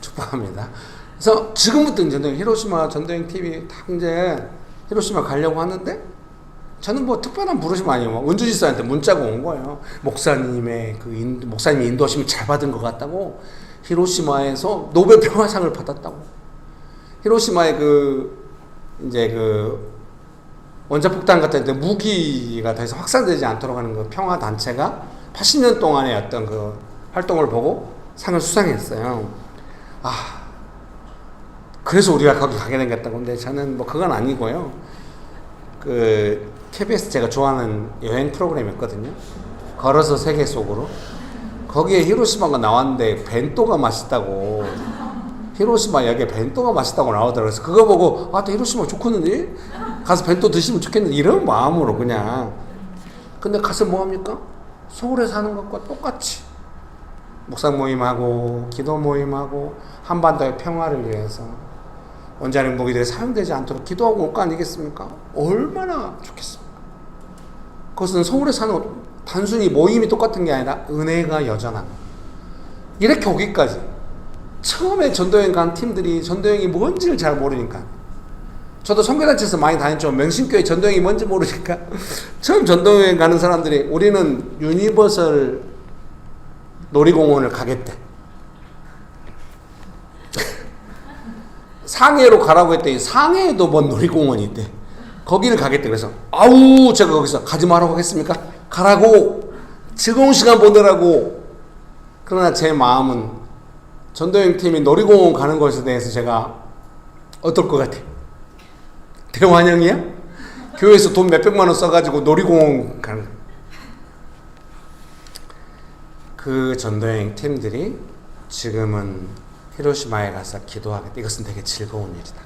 축복합니다. 그래서 지금부터 이제 히로시마 전도여행 팀이 다 이제 히로시마 가려고 하는데, 저는 뭐 특별한 부르심 아니에요. 은주지사한테 문자가 온 거예요. 목사님의 목사님이 인도하심을 잘 받은 것 같다고. 히로시마에서 노벨 평화상을 받았다고. 히로시마의 이제 원자폭탄 같은 데 무기가 더 이상 확산되지 않도록 하는 그 평화 단체가 80년 동안의 어떤 그 활동을 보고 상을 수상했어요. 그래서 우리가 거기 가게 생겼다고. 근데 저는 뭐 그건 아니고요. KBS 제가 좋아하는 여행 프로그램이 있거든요. 걸어서 세계 속으로. 거기에 히로시마가 나왔는데 벤또가 맛있다고. 히로시마 역에 벤또가 맛있다고 나오더라고요. 그래서 그거 보고 또 히로시마 좋겠는데? 가서 벤또 드시면 좋겠는데? 이런 마음으로 그냥. 근데 가서 뭐 합니까? 서울에 사는 것과 똑같이 묵상 모임하고 기도 모임하고 한반도의 평화를 위해서 원자력 무기들이 사용되지 않도록 기도하고 올 거 아니겠습니까? 얼마나 좋겠습니까? 그것은 서울에 사는 단순히 모임이 똑같은 게 아니라 은혜가 여전한 거예요. 이렇게 오기까지 처음에 전도여행 간 팀들이 전도여행이 뭔지를 잘 모르니까, 저도 선교단체에서 많이 다녔죠. 명신교회 전도여행이 뭔지 모르니까 처음 전도여행 가는 사람들이 우리는 유니버설 놀이공원을 가겠대. 상해로 가라고 했더니 상해에도 뭔 놀이공원이 있대. 거기를 가겠대. 그래서 아우 제가 거기서 가지 말라고 하겠습니까? 가라고, 즐거운 시간 보내라고. 그러나 제 마음은 전도여행 팀이 놀이공원 가는 것에 대해서 제가 어떨 것 같아? 대환영이야? 교회에서 돈 몇백만 원 써가지고 놀이공원 가는. 그 전도여행 팀들이 지금은 히로시마에 가서 기도하겠다. 이것은 되게 즐거운 일이다.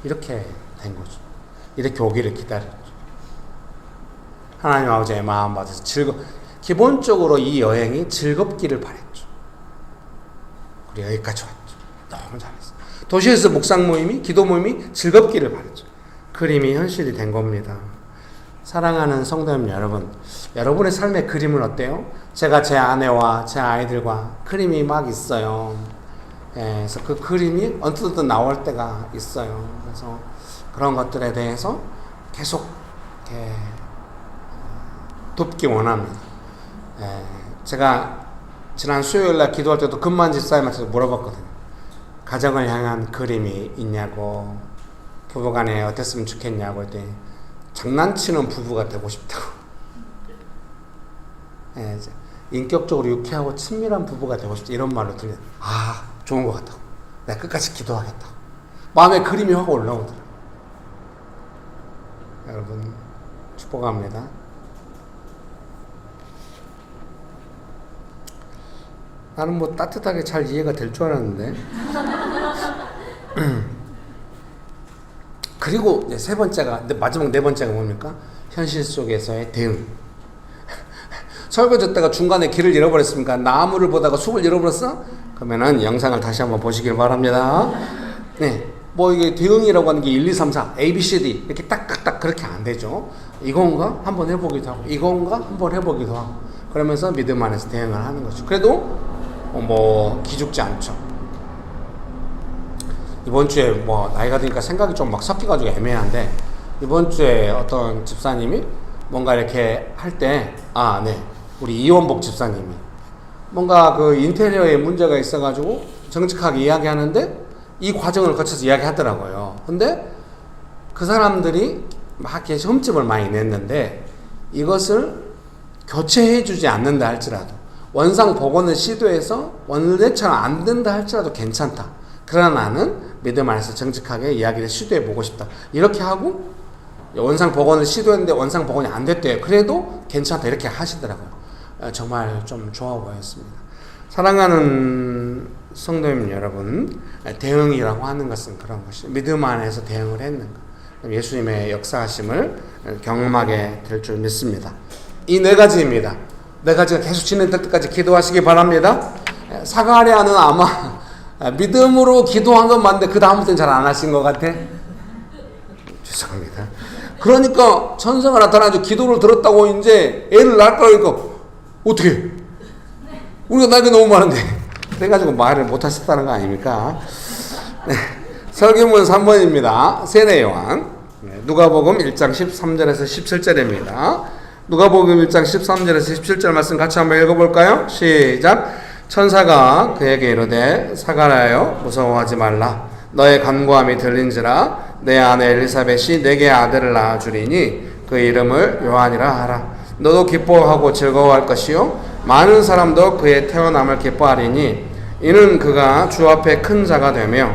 이렇게 된 거죠. 이렇게 오기를 기다렸죠. 하나님 아버지의 마음 받아서 기본적으로 이 여행이 즐겁기를 바랬죠. 우리 여기까지 왔죠. 너무 잘했어. 도시에서 묵상 모임이, 기도 모임이 즐겁기를 바랬죠. 그림이 현실이 된 겁니다. 사랑하는 성도님 여러분, 여러분의 삶의 그림은 어때요? 제가 제 아내와 제 아이들과 그림이 막 있어요. 그래서 그 그림이 언뜻 나올 때가 있어요. 그래서 그런 것들에 대해서 계속 돕기 원합니다. 제가 지난 수요일날 기도할 때도 금만 집사님한테 물어봤거든요. 가정을 향한 그림이 있냐고, 부부간에 어땠으면 좋겠냐고 했더니 장난치는 부부가 되고 싶다고. 인격적으로 유쾌하고 친밀한 부부가 되고 싶다, 이런 말로 들려. 아, 좋은 것 같다고. 내가 끝까지 기도하겠다고. 마음에 그림이 확 올라오더라고요. 여러분 축복합니다. 나는 뭐 따뜻하게 잘 이해가 될 줄 알았는데. 그리고 세 번째가, 마지막 네 번째가 뭡니까? 현실 속에서의 대응. 설교 듣다가 중간에 길을 잃어버렸습니까? 나무를 보다가 숲을 잃어버렸어? 그러면은 영상을 다시 한번 보시길 바랍니다. 네. 뭐 이게 대응이라고 하는 게 1, 2, 3, 4, A, B, C, D 이렇게 딱딱딱 그렇게 안 되죠. 이건가? 한번 해보기도 하고, 이건가? 한번 해보기도 하고, 그러면서 믿음 안에서 대응을 하는 거죠. 그래도 뭐 기죽지 않죠. 이번 주에 뭐 나이가 드니까 생각이 좀 막 섞여가지고 애매한데, 이번 주에 어떤 집사님이 뭔가 이렇게 할 때, 네, 우리 이원복 집사님이 뭔가 그 인테리어에 문제가 있어가지고 정직하게 이야기하는데 이 과정을 거쳐서 이야기하더라고요. 근데 그 사람들이 막 이렇게 흠집을 많이 냈는데 이것을 교체해주지 않는다 할지라도, 원상 복원을 시도해서 원래처럼 안 된다 할지라도 괜찮다. 그러나 나는 믿음 안에서 정직하게 이야기를 시도해보고 싶다. 이렇게 하고 원상 복원을 시도했는데 원상 복원이 안 됐대요. 그래도 괜찮다. 이렇게 하시더라고요. 정말 좀 좋아 보였습니다. 사랑하는 성도님 여러분, 대응이라고 하는 것은 그런 것이 믿음 안에서 대응을 했는 것, 예수님의 역사하심을 경험하게 될 줄 믿습니다. 이 네 가지입니다. 네 가지가 계속 진행될 때까지 기도하시기 바랍니다. 사가랴는 아마 믿음으로 기도한 건 맞는데 그 다음부터는 잘 안 하신 것 같아. 죄송합니다. 그러니까 천사가 나타나서 기도를 들었다고 이제 애를 낳을 거니까 어떻게? 우리가 나이가 너무 많은데. 그래가지고 말을 못하셨다는 거 아닙니까? 네. 설교문 3번입니다. 세례요한. 누가복음 1장 13절에서 17절입니다. 누가복음 1장 13절에서 17절 말씀 같이 한번 읽어볼까요? 시작. 천사가 그에게 이르되 사가랴여 무서워하지 말라. 너의 간구함이 들린지라. 내 아내 엘리사벳이 내게 아들을 낳아주리니 그 이름을 요한이라 하라. 너도 기뻐하고 즐거워할 것이요 많은 사람도 그의 태어남을 기뻐하리니 이는 그가 주 앞에 큰 자가 되며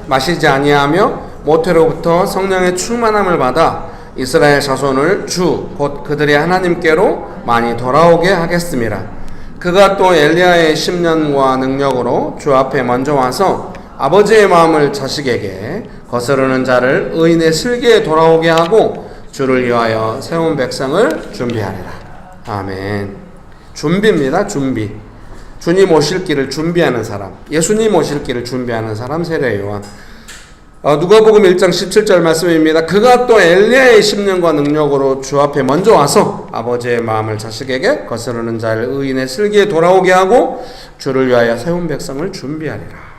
마시지 아니하며 모태로부터 성령의 충만함을 받아 이스라엘 자손을 주 곧 그들의 하나님께로 많이 돌아오게 하겠음이라. 그가 또 엘리야의 심년과 능력으로 주 앞에 먼저 와서 아버지의 마음을 자식에게 거스르는 자를 의인의 슬기에 돌아오게 하고 주를 위하여 세운 백성을 준비하리라. 아멘. 준비입니다. 준비. 주님 오실 길을 준비하는 사람, 예수님 오실 길을 준비하는 사람, 세례 요한. 누가복음 1장 17절 말씀입니다. 그가 또 엘리야의 심령과 능력으로 주 앞에 먼저 와서 아버지의 마음을 자식에게 거스르는 자를 의인의 슬기에 돌아오게 하고 주를 위하여 세운 백성을 준비하리라.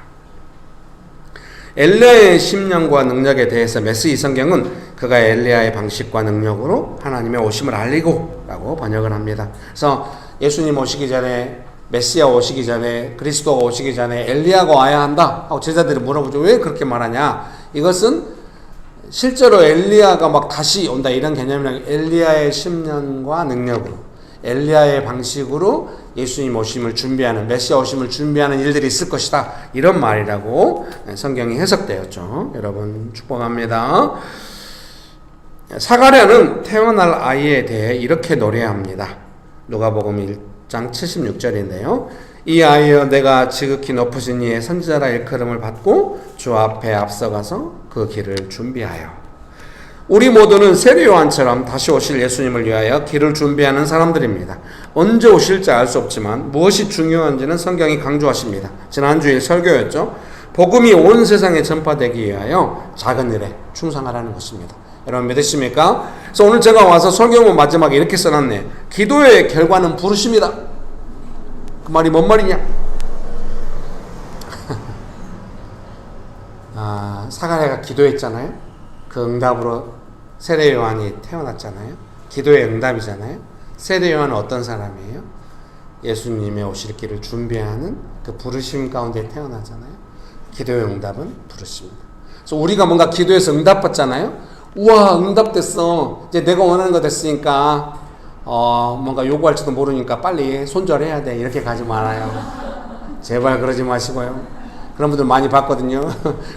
엘리야의 심령과 능력에 대해서 메시지 성경은 그가 엘리야의 방식과 능력으로 하나님의 오심을 알리고 라고 번역을 합니다. 그래서 예수님 오시기 전에, 메시아 오시기 전에, 그리스도가 오시기 전에 엘리야가 와야 한다 하고 제자들이 물어보죠. 왜 그렇게 말하냐? 이것은 실제로 엘리야가 막 다시 온다 이런 개념이 아니라 엘리야의 심령과 능력으로, 엘리야의 방식으로 예수님 오심을 준비하는, 메시아 오심을 준비하는 일들이 있을 것이다, 이런 말이라고 성경이 해석되었죠. 여러분 축복합니다. 사가랴는 태어날 아이에 대해 이렇게 노래합니다. 누가복음 1장 76절인데요. 이 아이여, 내가 지극히 높으신 이의 선지자라 일컬음을 받고 주 앞에 앞서가서 그 길을 준비하여. 우리 모두는 세례 요한처럼 다시 오실 예수님을 위하여 길을 준비하는 사람들입니다. 언제 오실지 알 수 없지만 무엇이 중요한지는 성경이 강조하십니다. 지난주일 설교였죠. 복음이 온 세상에 전파되기 위하여 작은 일에 충성하라는 것입니다. 여러분 믿으십니까? 그래서 오늘 제가 와서 설교문 마지막에 이렇게 써놨네. 기도의 결과는 부르심이다. 그 말이 뭔 말이냐? 사가랴가 기도했잖아요. 그 응답으로 세례 요한이 태어났잖아요. 기도의 응답이잖아요. 세례 요한은 어떤 사람이에요? 예수님의 오실 길을 준비하는 그 부르심 가운데 태어나잖아요. 기도의 응답은 부르심입니다. 그래서 우리가 뭔가 기도해서 응답받잖아요. 우와, 응답됐어. 이제 내가 원하는 거 됐으니까 뭔가 요구할지도 모르니까 빨리 손절해야 돼. 이렇게 가지 말아요. 제발 그러지 마시고요. 그런 분들 많이 봤거든요.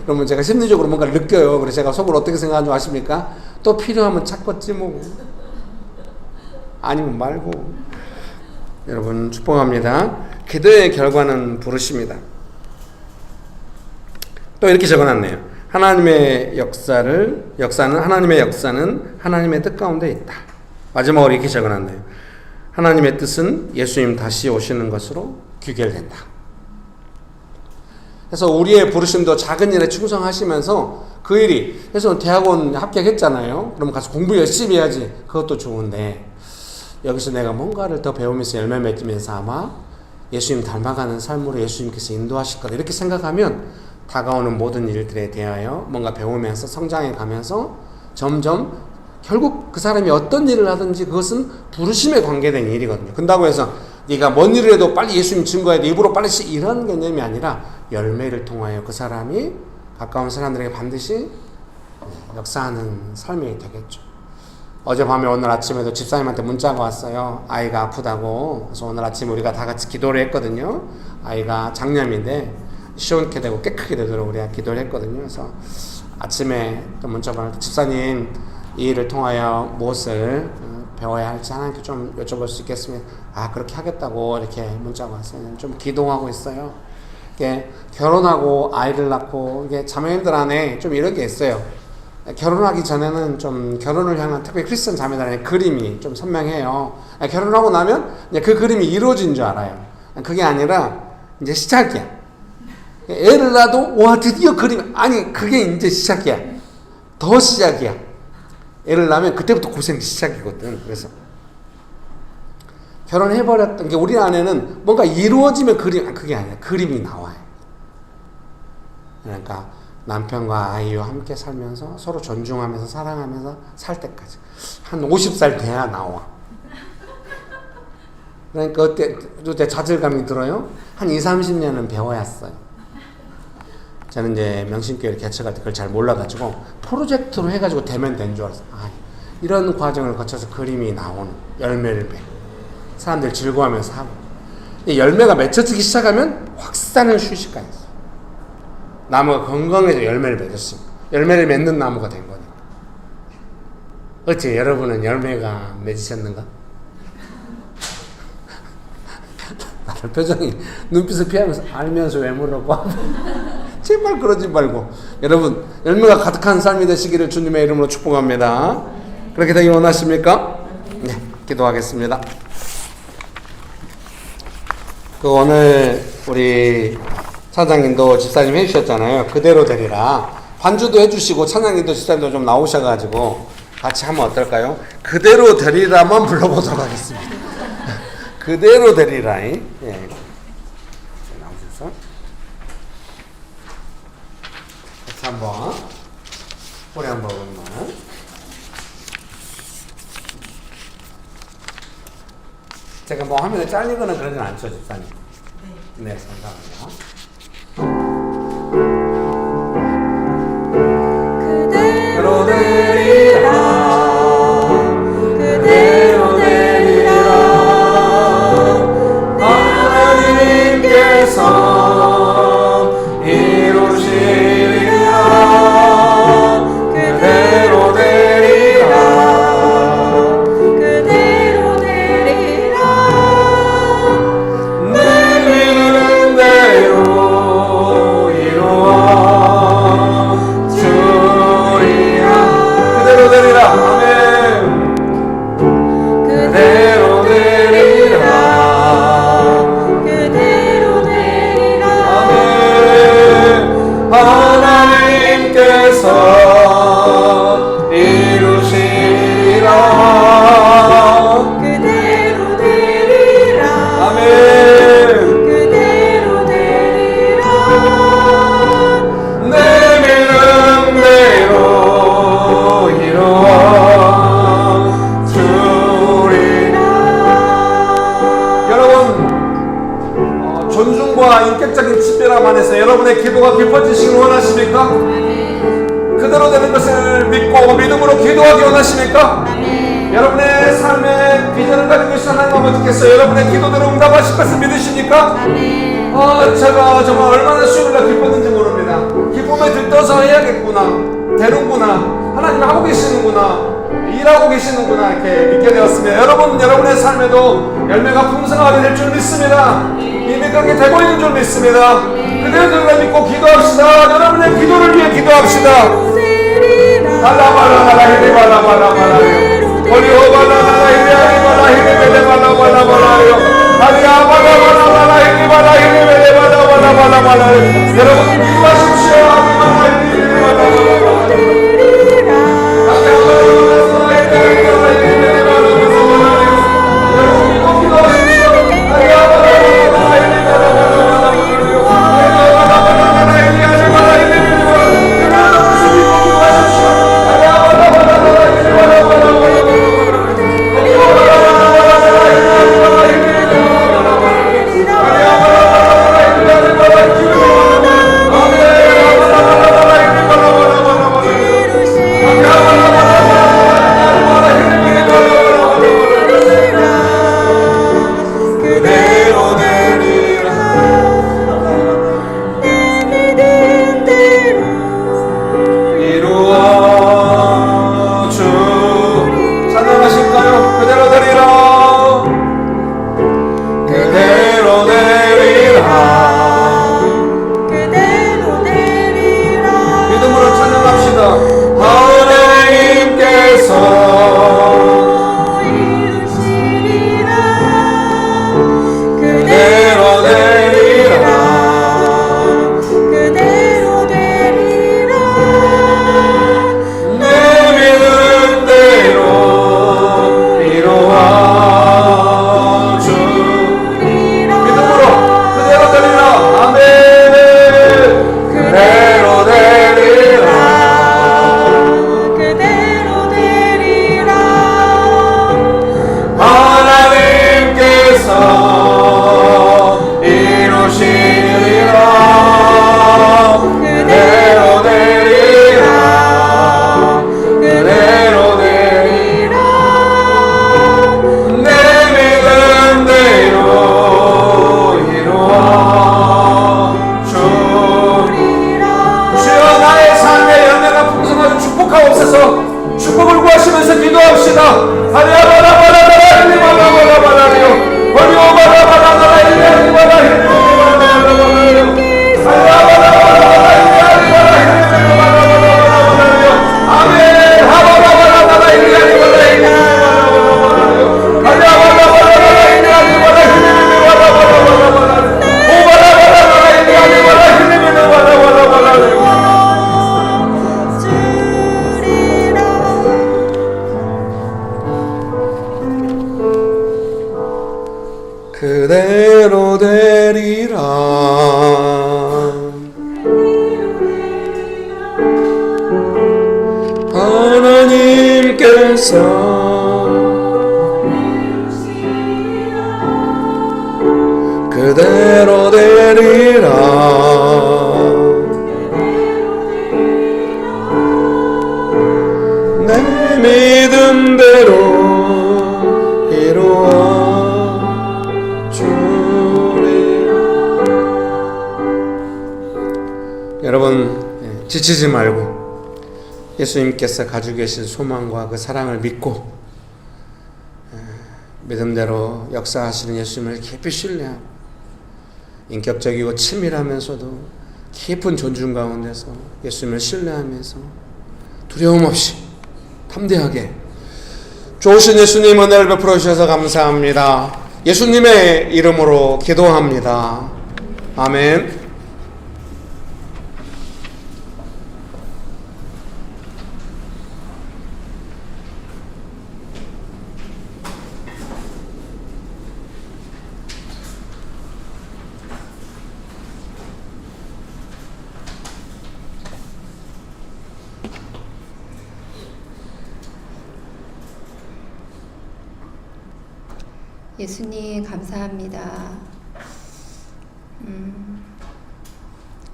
그러면 제가 심리적으로 뭔가를 느껴요. 그래서 제가 속으로 어떻게 생각하는 줄 아십니까? 또 필요하면 찾겠지 뭐. 아니면 말고. 여러분 축복합니다. 기도의 결과는 부르심이다. 또 이렇게 적어놨네요. 하나님의 역사는 하나님의 뜻 가운데 있다. 마지막으로 이렇게 적어놨네요. 하나님의 뜻은 예수님 다시 오시는 것으로 귀결된다. 그래서 우리의 부르심도 작은 일에 충성하시면서 그 일이, 그래서 대학원 합격했잖아요. 그럼 가서 공부 열심히 해야지. 그것도 좋은데 여기서 내가 뭔가를 더 배우면서 열매 맺으면서 아마 예수님 닮아가는 삶으로 예수님께서 인도하실 거다, 이렇게 생각하면 다가오는 모든 일들에 대하여 뭔가 배우면서 성장해 가면서 점점 결국 그 사람이 어떤 일을 하든지 그것은 부르심에 관계된 일이거든요. 그런다고 해서 네가 뭔 일을 해도 빨리 예수님 증거해야 돼, 입으로 빨리 이런 개념이 아니라 열매를 통하여 그 사람이 가까운 사람들에게 반드시 역사하는 삶이 되겠죠. 어젯밤에 오늘 아침에도 집사님한테 문자가 왔어요. 아이가 아프다고. 그래서 오늘 아침 우리가 다 같이 기도를 했거든요. 아이가 장염인데 시원케 되고 깨끗게 되도록 우리가 기도를 했거든요. 그래서 아침에 또 문자가 왔는데, 집사님 이 일을 통하여 무엇을 배워야 할지 하나님께 좀 여쭤볼 수 있겠습니까? 그렇게 하겠다고 이렇게 문자가 왔어요. 좀 기도하고 있어요. 이게 결혼하고 아이를 낳고, 이게 자매님들 안에 좀 이런 게 있어요. 결혼하기 전에는 좀 결혼을 향한, 특히 크리스천 자매들 안에 그림이 좀 선명해요. 결혼하고 나면 이제 그 그림이 이루어진 줄 알아요. 그게 아니라 이제 시작이야. 애를 낳아도 와 드디어 그림, 아니 그게 이제 시작이야. 더 시작이야. 애를 낳으면 그때부터 고생 시작이거든. 그래서 결혼해버렸던 게, 우리 안에는 뭔가 이루어지면 그게 아니야. 그림이 나와요. 그러니까 남편과 아이와 함께 살면서 서로 존중하면서 사랑하면서 살 때까지 한 50살 돼야 나와. 그러니까 어때 좌절감이 들어요? 한 20-30년은 배워야 써요. 저는 이제 명신교회 개척할 때 그걸 잘 몰라가지고 프로젝트로 해가지고 되면 된 줄 알았어요. 이런 과정을 거쳐서 그림이 나오는, 열매를 맺고 사람들 즐거워하면서 하고, 열매가 맺혀지기 시작하면 확산을 순식간에 있어요. 나무가 건강해져 열매를 맺었습니다. 열매를 맺는 나무가 된 거니까. 어째 여러분은 열매가 맺으셨는가? 나를 표정이, 눈빛을 피하면서 알면서 왜 물어봐? 제발 그러지 말고. 여러분 열매가 가득한 삶이 되시기를 주님의 이름으로 축복합니다. 그렇게 되기 원하십니까? 네, 기도하겠습니다. 그 오늘 우리 차장님도 집사님 해주셨잖아요. 그대로 되리라. 반주도 해주시고 차장님도 집사님도 좀 나오셔가지고 같이 하면 어떨까요? 그대로 되리라만 불러보도록 하겠습니다. 그대로 되리라. 예. 나오셔서 같이 한번 소리 한번 보면. 제가 뭐 화면에 잘리거나 그러진 않죠, 집사님? 네, 감사합니다.
그대로 되리라 그대로 되리라 하나님께서 이루시리라 그대로 되리라 그대로 되리라 내리는 대로 이루어 그대로 되리라. 아멘. 그대로 되리라. 그대로 되리라. 아멘. 하나님께서 이루시리라. 그대로 되리라. 아멘. 그대로 되리라. 내미는 대로 이루어 주리라.
여러분, 존중과 인격적인 친밀함 안에서 여러분의 기도가 깊어지시길 원하십니까? 그대로 되는 것을 믿고 믿음으로 기도하기 원하십니까? 여러분의 삶의 비전을 가지고 계신 하나님 아버지께서 여러분의 기도대로 응답하실 것을 믿으십니까? 제가 정말 얼마나 수요일날 기뻤는지 모릅니다. 기쁨에 들떠서 해야겠구나, 되는구나, 하나님 하고 계시는구나, 일하고 계시는구나 이렇게 믿게 되었습니다. 여러분, 여러분의 삶에도 열매가 풍성하게 될 줄 믿습니다. 이미 그렇게 되고 있는 줄 믿습니다. 그대로 믿고 기도합시다. 여러분의 기도를 위해 기도합시다. 발라발라발라 히리발라발라발라 올리오발라발라 히리발라 히리벨레발라발라발라요 아리아발라발라발라 히리발라 히리벨레발라발라발라 여러분 기도하십시오. 그대로 되리라. 하나님께서 그대로 되리라. 내 믿음대로 이루어 주리. 여러분, 지치지 말고 예수님께서 가지고 계신 소망과 그 사랑을 믿고 믿음대로 역사하시는 예수님을 깊이 신뢰하고 인격적이고 친밀하면서도 깊은 존중 가운데서 예수님을 신뢰하면서 두려움 없이 담대하게 좋으신 예수님 은혜를 베풀어 주셔서 감사합니다. 예수님의 이름으로 기도합니다. 아멘.
예수님 감사합니다.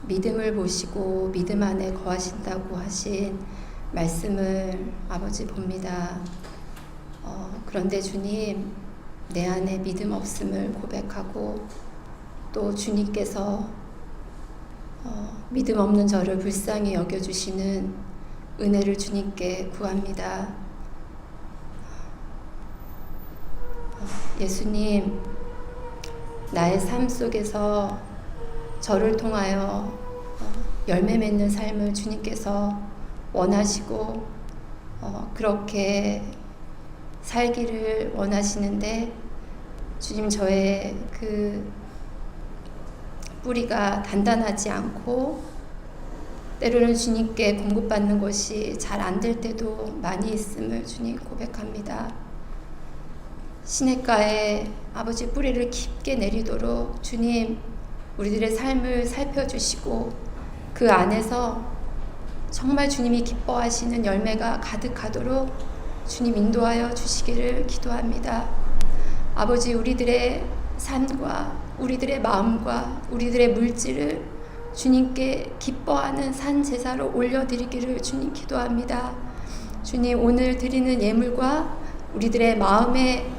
믿음을 보시고 믿음 안에 거하신다고 하신 말씀을 아버지 봅니다. 그런데 주님, 내 안에 믿음 없음을 고백하고 또 주님께서 믿음 없는 저를 불쌍히 여겨주시는 은혜를 주님께 구합니다. 예수님, 나의 삶 속에서 저를 통하여 열매 맺는 삶을 주님께서 원하시고 그렇게 살기를 원하시는데 주님, 저의 그 뿌리가 단단하지 않고 때로는 주님께 공급받는 것이 잘 안 될 때도 많이 있음을 주님 고백합니다. 시냇가에 아버지 뿌리를 깊게 내리도록 주님, 우리들의 삶을 살펴주시고 그 안에서 정말 주님이 기뻐하시는 열매가 가득하도록 주님 인도하여 주시기를 기도합니다. 아버지, 우리들의 삶과 우리들의 마음과 우리들의 물질을 주님께 기뻐하는 산 제사로 올려드리기를 주님 기도합니다. 주님, 오늘 드리는 예물과 우리들의 마음에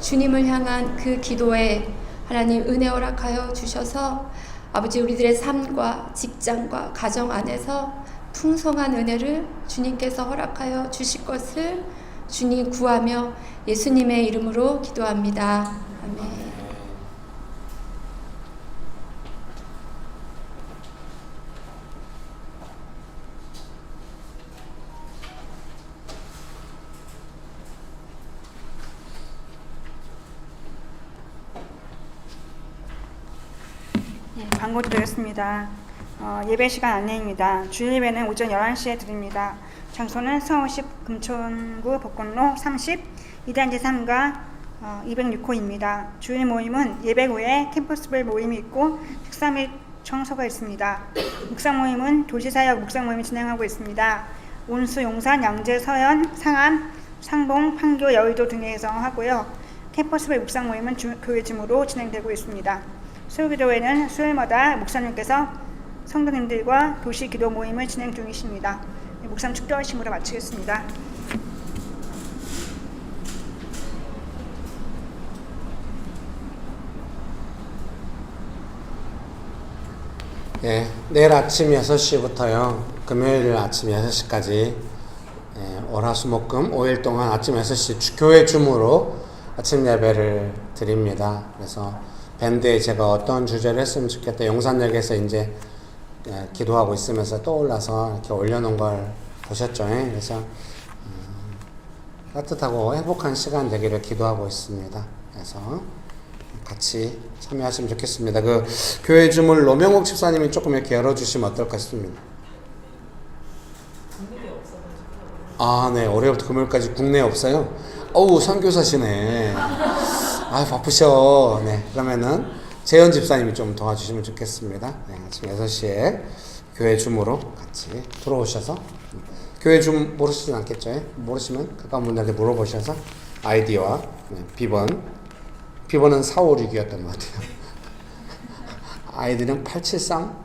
주님을 향한 그 기도에 하나님 은혜 허락하여 주셔서 아버지, 우리들의 삶과 직장과 가정 안에서 풍성한 은혜를 주님께서 허락하여 주실 것을 주님 구하며 예수님의 이름으로 기도합니다. 아멘.
광고 드리겠습니다. 예배 시간 안내입니다. 주일예배는 오전 11시에 드립니다. 장소는 서울시 금천구 복권로 30, 2단지 3가 206호입니다. 주일 모임은 예배 후에 캠퍼스별 모임이 있고 식사 및 청소가 있습니다. 묵상 모임은 도시사역 묵상 모임을 진행하고 있습니다. 온수, 용산, 양재, 서현, 상암, 상봉, 판교, 여의도 등에서 하고요. 캠퍼스별 묵상 모임은 교회 줌으로 진행되고 있습니다. 수요기도회는 수요일마다 목사님께서 성도님들과 도시 기도 모임을 진행 중이십니다. 목사님 축도하심으로 마치겠습니다.
예, 내일 아침 6시부터요, 금요일 아침 6시까지 월화수목금 5일 동안 아침 6시 교회 줌으로 아침 예배를 드립니다. 그래서 밴드에 제가 어떤 주제를 했으면 좋겠다, 용산역에서 이제 기도하고 있으면서 떠올라서 이렇게 올려놓은 걸 보셨죠? 그래서 따뜻하고 행복한 시간 되기를 기도하고 있습니다. 그래서 같이 참여하시면 좋겠습니다. 그 교회 줌을 노명욱 집사님이 조금 이렇게 열어주시면 어떨까 싶습니다. 아, 네. 월요일부터 금요일까지 국내에 없어요? 어우, 선교사시네. 아, 바쁘셔. 네. 그러면은 재현 집사님이 좀 도와주시면 좋겠습니다. 네, 아침 6시에 교회 줌으로 같이 들어오셔서 교회 줌 모르시진 않겠죠? 예? 모르시면 가까운 분들한테 물어보셔서 아이디와 비번은 4566이었던 것 같아요. 아이디는 873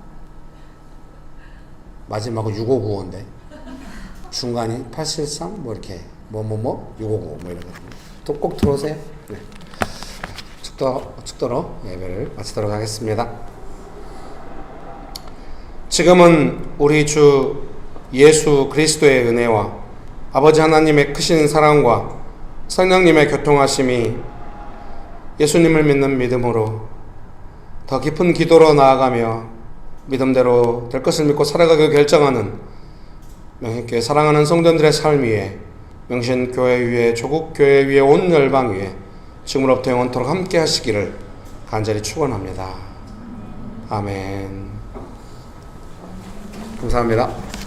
마지막은 6595인데 중간이 873 뭐 이렇게 6595 뭐 이러거든요. 또 꼭 들어오세요. 네. 축도로 예배를 마치도록 하겠습니다. 지금은 우리 주 예수 그리스도의 은혜와 아버지 하나님의 크신 사랑과 성령님의 교통하심이 예수님을 믿는 믿음으로 더 깊은 기도로 나아가며 믿음대로 될 것을 믿고 살아가기를 결정하는 명신교회 사랑하는 성도들의 삶 위에 명신교회 위에 조국교회 위에 온 열방 위에 지금으로부터 영원토록 함께 하시기를 간절히 축원합니다. 아멘. 감사합니다.